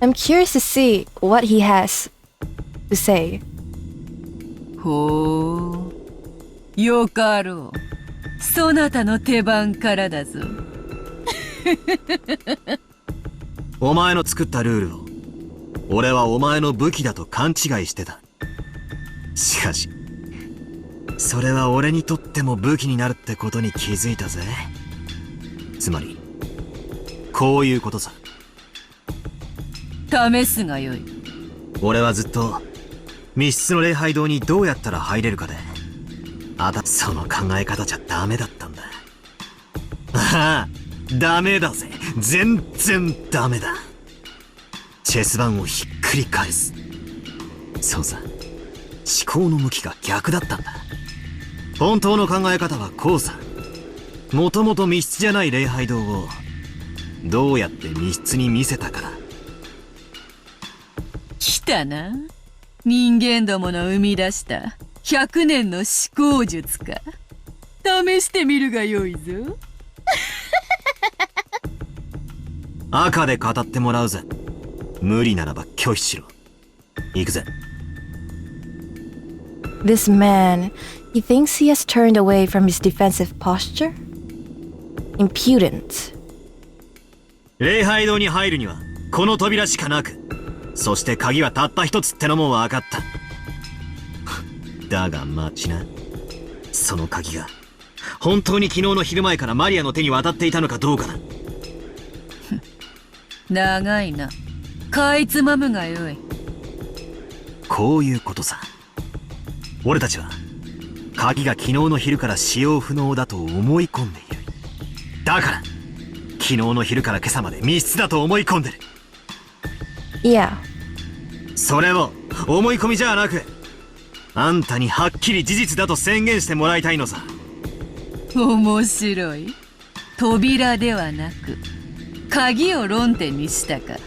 I'm curious to see what he has to say. ほう。よかろう。そなたの手番からだぞ。お前の作ったルールを俺はお前の武器だと勘違いしてた。しかしそれは俺にとっても武器になるってことに気づいたぜ。つまりこういうことさ。試すがよい。俺はずっと密室の礼拝堂にどうやったら入れるかでその考え方じゃダメだったんだ。ああ、ダメだぜ。全然ダメだ。チェス盤をひっくり返す。そうさ、思考の向きが逆だったんだ。本当の考え方はこうさ。もともと密室じゃない礼拝堂をどうやって密室に見せたから。来たな。人間どもの生み出した100年の思考術か。試してみるがよいぞ。赤で語ってもらうぜ。無理ならば拒否しろ。行くぜ。This man, he thinks he has turned away from his defensive posture? Impudent. 礼拝堂に入るにはこの扉しかなく、そして鍵はたった一つってのも分かった。だが待ちな。その鍵が本当に昨日の昼前からマリアの手に渡っていたのかどうかな。長いな。かいつまむがよい。こういうことさ。俺たちは鍵が昨日の昼から使用不能だと思い込んでいる。だから昨日の昼から今朝まで密室だと思い込んでる。Yeah. それを思い込みじゃなく、あんたにはっきり事実だと宣言してもらいたいのさ。面白い。扉ではなく鍵を論点にしたか。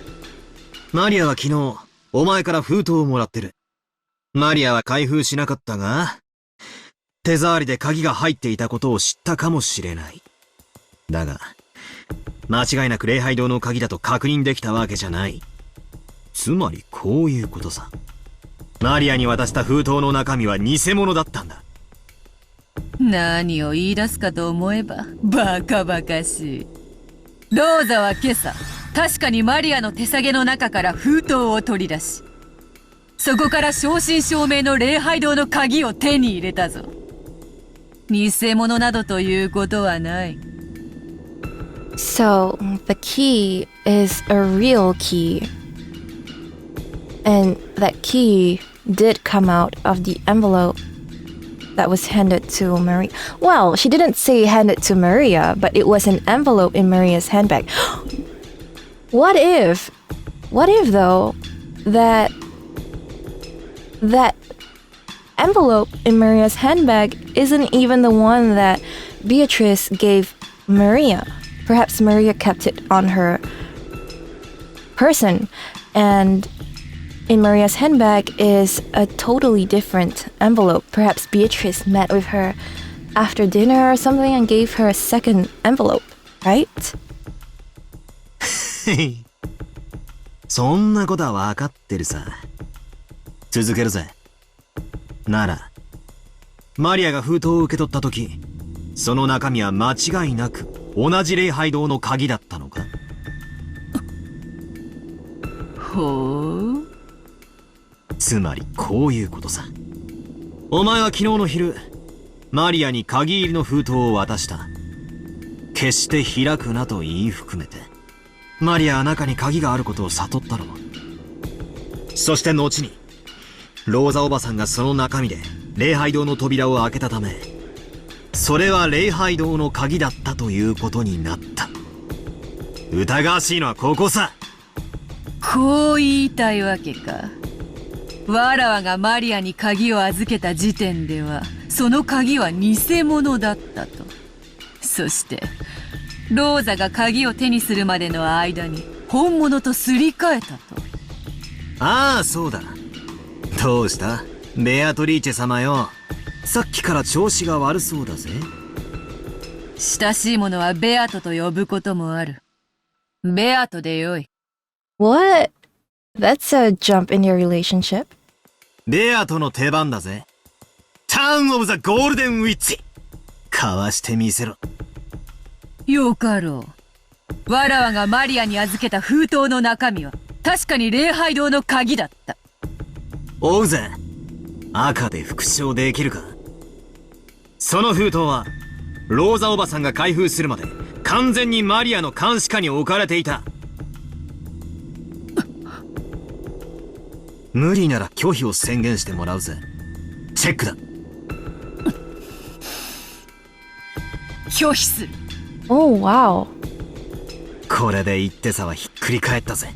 マリアは昨日お前から封筒をもらってる。マリアは開封しなかったが、手触りで鍵が入っていたことを知ったかもしれない。だが間違いなく礼拝堂の鍵だと確認できたわけじゃない。つまりこういうことさ。マリアに渡した封筒の中身は偽物だったんだ。何を言い出すかと思えばバカバカしい。ローザは今朝確かにマリアの手提げの中から封筒を取り出し、そこから正真正銘の礼拝堂の鍵を手に入れたぞ。偽物などということはない。 So, the key is a real key. And that key did come out of the envelope that was handed to Maria. Well, she didn't say handed to Maria, but it was an envelope in Maria's handbag. What if though, that envelope in Maria's handbag isn't even the one that Beatrice gave Maria? Perhaps Maria kept it on her person, and in Maria's handbag is a totally different envelope. Perhaps Beatrice met with her after dinner or something and gave her a second envelope, right? そんなことは分かってるさ。続けるぜ。なら、マリアが封筒を受け取った時、その中身は間違いなく同じ礼拝堂の鍵だったのか？ほう。つまりこういうことさ。お前は昨日の昼、マリアに鍵入りの封筒を渡した。決して開くなと言い含めて、マリアは中に鍵があることを悟ったろう。そして後に、ローザおばさんがその中身で礼拝堂の扉を開けたため、それは礼拝堂の鍵だったということになった。疑わしいのはここさ。こう言いたいわけか。わらわがマリアに鍵を預けた時点ではその鍵は偽物だったと。そしてローザが鍵を手にするまでの間に本物とすり替えたと。ああ、そうだ。どうしたベアトリーチェ様よ。さっきから調子が悪そうだぜ。親しい者はベアトと呼ぶこともある。ベアトでよい。 What? That's a jump in your relationship. ベアトの手番だぜ。ターンオブザゴールデンウィッチ。かわしてみせろ。よかろう。わらわがマリアに預けた封筒の中身は確かに礼拝堂の鍵だった。追うぜ。赤で復唱できるか？その封筒はローザおばさんが開封するまで完全にマリアの監視下に置かれていた。無理なら拒否を宣言してもらうぜ。チェックだ。拒否する。Oh, wow. これで一手差はひっくり返ったぜ。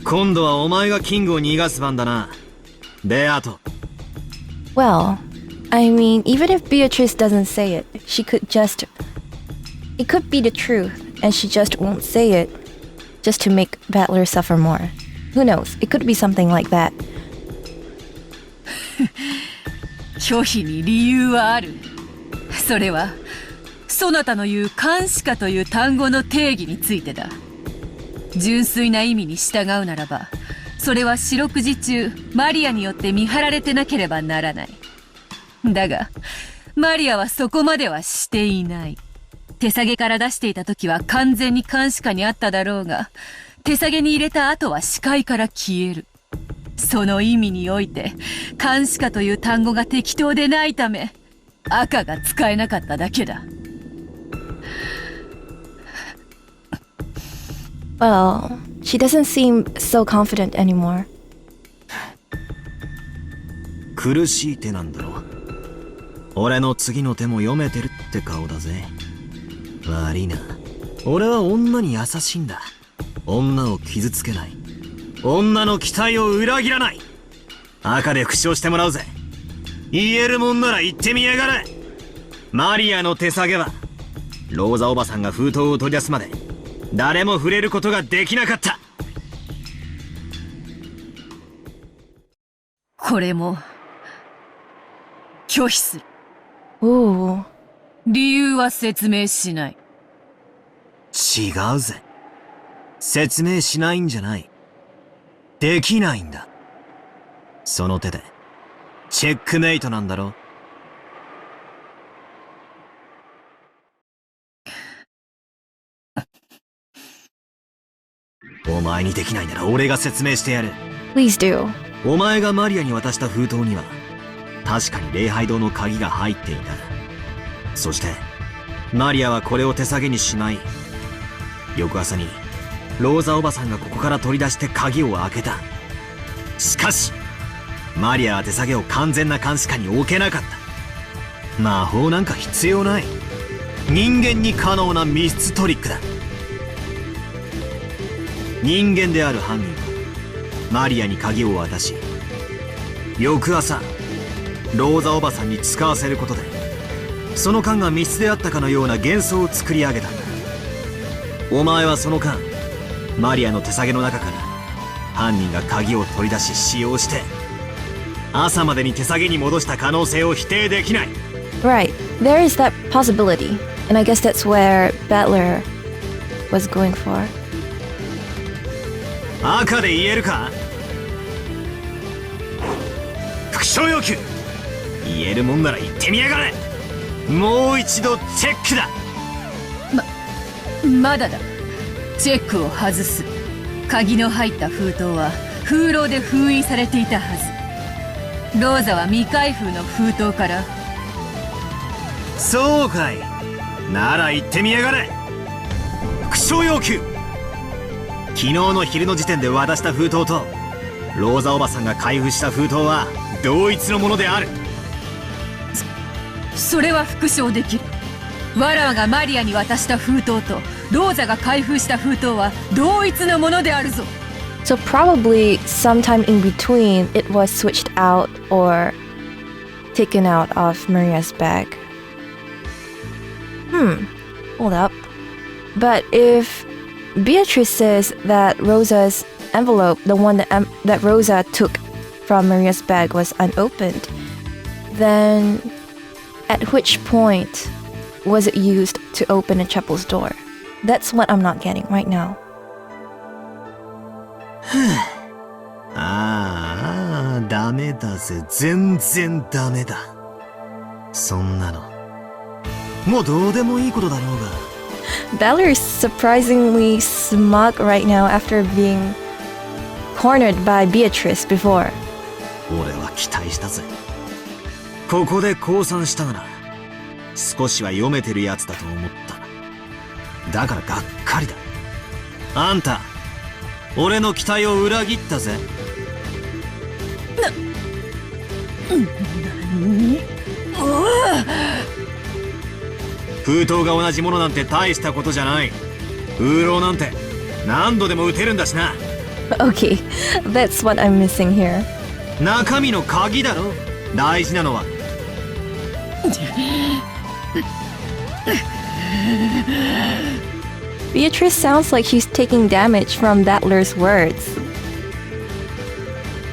今度はお前がキングを逃がす番だな。ベアト。Well, I mean, even if Beatrice doesn't say it, she could just... It could be the truth, and she just won't say it, just to make Battler suffer more. Who knows? It could be something like that. 拒否に理由はある。それは、そなたの言う監視下という単語の定義についてだ。純粋な意味に従うならば、それは四六時中マリアによって見張られてなければならない。だがマリアはそこまではしていない。手提げから出していた時は完全に監視下にあっただろうが、手提げに入れた後は視界から消える。その意味において監視下という単語が適当でないため、赤が使えなかっただけだ。Well, she doesn't seem so confident anymore. 苦しい手なんだろ。俺の次の手も読めてるって顔だぜ。悪いな。俺は女に優しいんだ。女を傷つけない。女の期待を裏切らない。赤で復唱してもらうぜ。言えるもんなら言ってみやがれ。マリアの手提げはローザおばさんが封筒を取り出すまで誰も触れることができなかった。これも拒否する。Ooh. 理由は説明しない。違うぜ。説明しないんじゃない。できないんだ。その手で、チェックメイトなんだろ。お前にできないなら俺が説明してやる。Please do. お前がマリアに渡した封筒には、確かに礼拝堂の鍵が入っていた。そして、マリアはこれを手提げにしまい、翌朝に、ローザおばさんがここから取り出して鍵を開けた。しかし、マリアは手提げを完全な監視下に置けなかった。魔法なんか必要ない。人間に可能な密室トリックだ。人間である犯人は、マリアに鍵を渡し、翌朝、ローザおばさんに使わせることで、その間が密室であったかのような幻想を作り上げたんだ。お前はその間、マリアの手提げの中から犯人が鍵を取り出し使用して朝までに手提げに戻した可能性を否定できない。 Right, there is that possibility, and I guess that's where Battler was going for. 赤で言えるか？復唱要求言えるもんなら言ってみやがれ。もう一度チェックだ。まだだ。チェックを外す。鍵の入った封筒は風漏で封印されていたはず。ローザは未開封の封筒から。そうかい。なら言ってみやがれ。復唱要求。昨日の昼の時点で渡した封筒とローザおばさんが開封した封筒は同一のものである。それは復唱できる。わらわがマリアに渡した封筒とローザが開封した封筒は同一のものであるぞ。 So probably sometime in between it was switched out or taken out of Maria's bag. Hold up. But if Beatrice says that Rosa's envelope, the one that Rosa took from Maria's bag, was unopened, then at which point was it used to open a chapel's door? That's what I'm not getting right now. ああ、ダメだぜ。全然ダメだ。そんなのもうどうでもいいことだろうが。Battler is surprisingly smug right now after being cornered by Beatrice before. 俺は期待したぜ。ここで降参したなら少しは読めてるやつだと思った。だからがっかりだ。あんた俺の期待を裏切ったぜ。封筒が同じものなんて大したことじゃない。封漏なんて何度でも打てるんだしな。 Okay, that's what I'm missing here. 中身の鍵だろ大事なのは。Beatrice sounds like she's taking damage from Battler's words.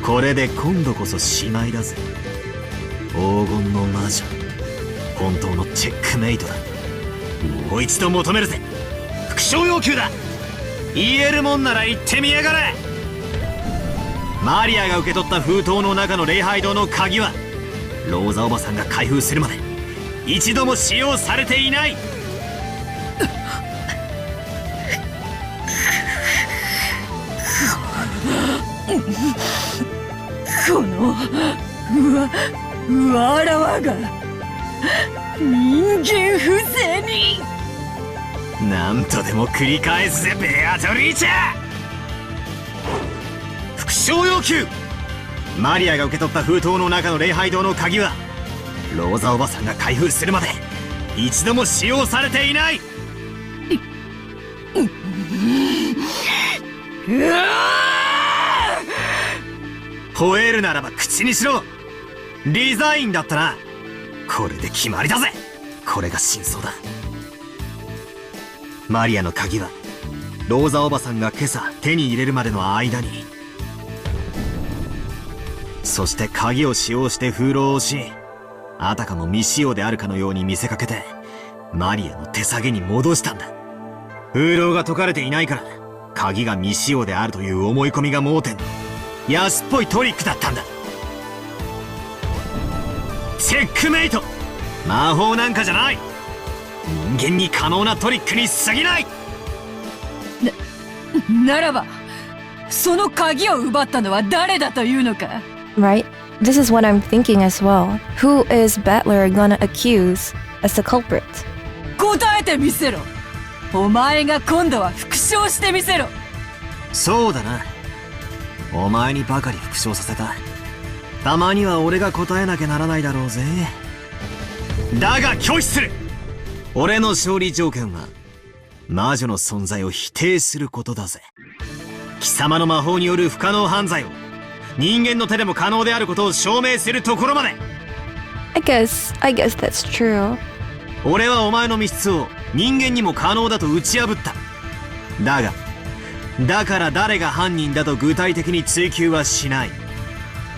これで今度こそしまいだぜ。黄金の魔女、本当のチェックメイトだ。もう一度求めるぜ。復唱要求だ。言えるもんなら言ってみやがれ。マリアが受け取った封筒の中の礼拝堂の鍵はローザおばさんが開封するまで一度も使用されていない。このわらわが人間不正に。なんとでも繰り返すぜベアトリーチャ。復唱要求。マリアが受け取った封筒の中の礼拝堂の鍵はローザおばさんが開封するまで一度も使用されていない。吠えるならば口にしろ。リザインだったな。これで決まりだぜ。これが真相だ。マリアの鍵はローザおばさんが今朝手に入れるまでの間に、そして鍵を使用して封漏をし、あたかも未使用であるかのように見せかけてマリアの手提げに戻したんだ。風浪が解かれていないから、鍵が未使用であるという思い込みが盲点の安っぽいトリックだったんだ。チェックメイト。魔法なんかじゃない。人間に可能なトリックに過ぎない。ならば、その鍵を奪ったのは誰だというのか。 Right? This is what I'm thinking as well. Who is Battler gonna accuse as the culprit? 答えてみせろ。お前が今度は復唱してみせろ。そうだな。お前にばかり復唱させた。たまには俺が答えなきゃならないだろうぜ。だが拒否する。俺の勝利条件は魔女の存在を否定することだぜ。貴様の魔法による不可能犯罪を人間の手でも可能であることを証明するところまで。 I guess that's true. 俺はお前の密室を人間にも可能だと打ち破った。だから誰が犯人だと具体的に追及はしない。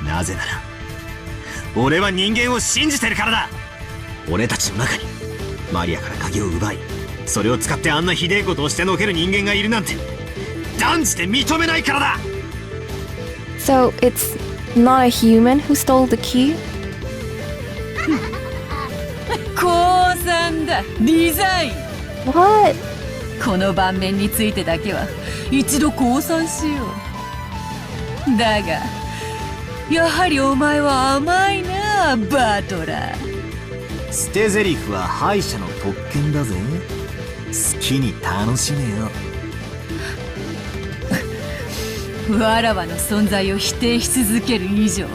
なぜなら俺は人間を信じてるからだ。俺たちの中にマリアから鍵を奪い、それを使ってあんなひでえことをしてのける人間がいるなんて断じて認めないからだ。 So it's not a human who stole the key? 降参だ。リザイン。 What? この盤面についてだけは一度降参しよう。だがやはりお前は甘いな、バトラー。捨て台詞は敗者の特権だぜ。好きに楽しめよ。わらわの存在を否定し続ける以上、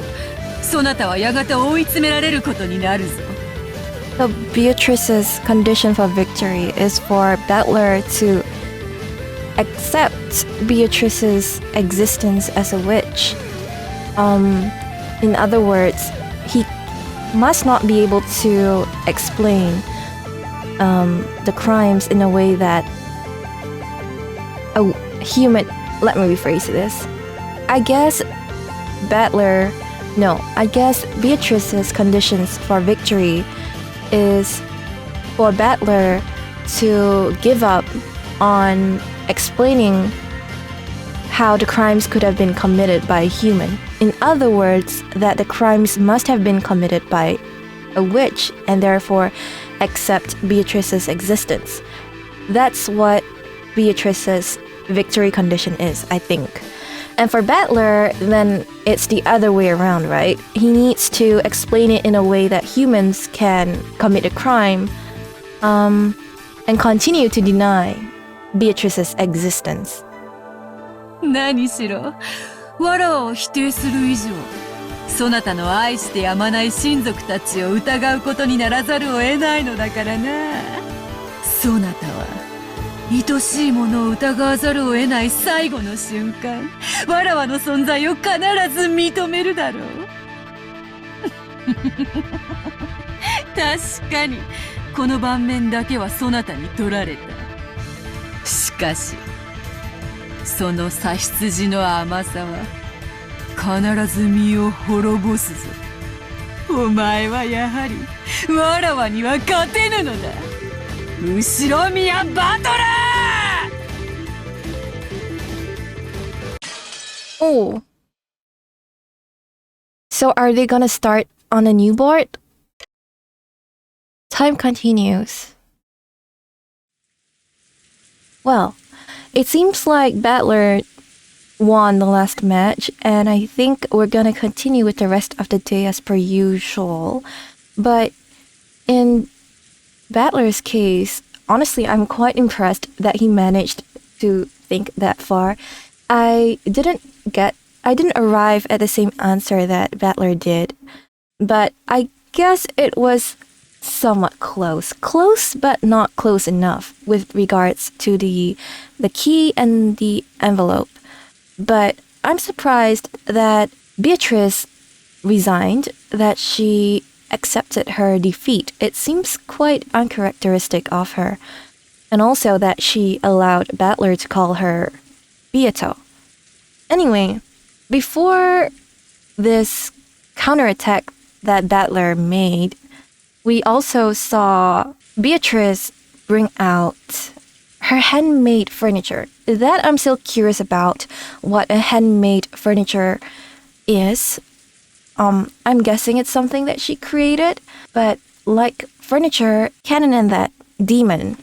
そなたはやがて追い詰められることになるぞ。 So Beatrice's condition for victory is for Battler to accept Beatrice's existence as a witch. In other words, he must not be able to explain the crimes in a way that a human... Let me rephrase this. I guess Beatrice's conditions for victory is for Battler to give up on explaining how the crimes could have been committed by a human. In other words, that the crimes must have been committed by a witch and therefore accept Beatrice's existence. That's what Beatrice's victory condition is, I think. And for Battler, then it's the other way around, right? He needs to explain it in a way that humans can commit a crime and continue to deny Beatrice's existence. 何しろわらわを否定する以上、そなたの愛してやまない親族たちを疑うことにならざるを得ないのだからな。そなたは愛しいものを疑わざるを得ない最後の瞬間、わらわの存在を必ず認めるだろう。確かにこの盤面だけはそなたに取られた。しかしその差し筋の甘さは必ず身を滅ぼすぞ。お前はやはりわらわには勝てぬのだ、後ろ宮バトラー。 Oh. So are they gonna start on a new board? Time continues. Well, it seems like Battler won the last match, and I think we're gonna continue with the rest of the day as per usual. But in Battler's case, honestly, I'm quite impressed that he managed to think that far. I didn't arrive at the same answer that Battler did, but I guess it was somewhat close. Close, but not close enough with regards to the key and the envelope. But I'm surprised that Beatrice resigned, that she accepted her defeat. It seems quite uncharacteristic of her. And also that she allowed Battler to call her Beato. Anyway, before this counterattack that Battler made, we also saw Beatrice bring out her handmade furniture. That I'm still curious about what a handmade furniture is. I'm guessing it's something that she created, but like furniture, Canon and that demon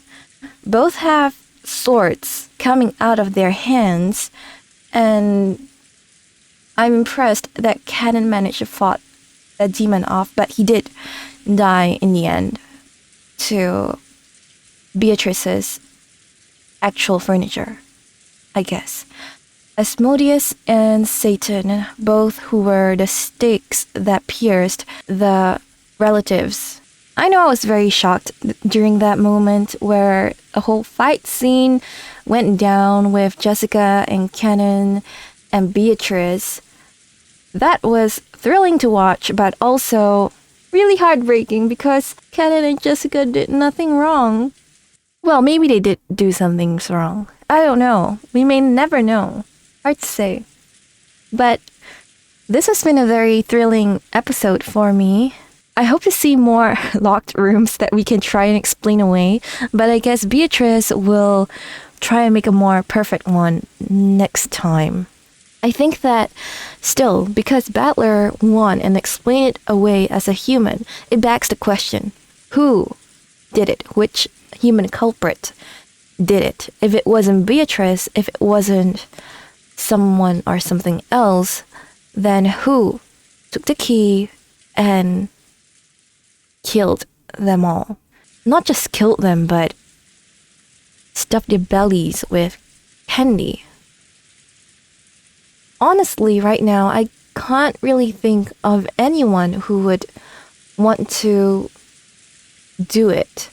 both have swords coming out of their hands, and I'm impressed that Canon managed to fight that demon off, but he did die in the end to Beatrice's actual furniture, I guess. Asmodeus and Satan, both who were the stakes that pierced the relatives. I know I was very shocked during that moment where a whole fight scene went down with Jessica and Canon and Beatrice. That was thrilling to watch, but also really heartbreaking because Canon and Jessica did nothing wrong. Well, maybe they did do some things wrong. I don't know. We may never know. Hard to say. But this has been a very thrilling episode for me. I hope to see more locked rooms that we can try and explain away, but I guess Beatrice will try and make a more perfect one next time. I think that still, because Battler won and explained it away as a human, it begs the question, who did it? Which human culprit did it? If it wasn't Beatrice, if it wasn't someone or something else, then who took the key and killed them all? Not just killed them, but stuffed their bellies with candy. Honestly, right now, I can't really think of anyone who would want to do it.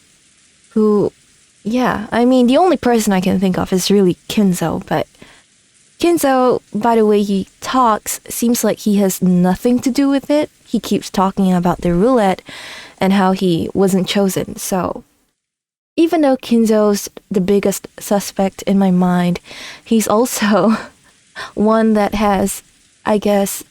I mean, the only person I can think of is really Kinzo, but Kinzo, by the way he talks, seems like he has nothing to do with it. He keeps talking about the roulette and how he wasn't chosen. So, even though Kinzo's the biggest suspect in my mind, he's also one that has, I guess,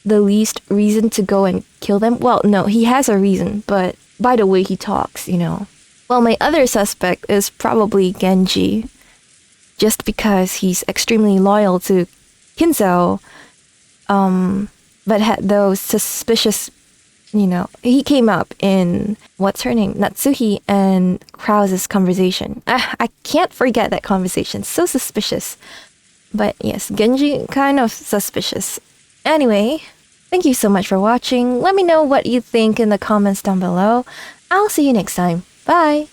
the least reason to go and kill them. Well, no, he has a reason, but by the way he talks, you know. Well, my other suspect is probably Genji, just because he's extremely loyal to Kinzo, but had those suspicious, you know, he came up in, what's her name, Natsuhi and Krause's conversation. I can't forget that conversation, so suspicious. But yes, Genji, kind of suspicious. Anyway, thank you so much for watching. Let me know what you think in the comments down below. I'll see you next time. Bye!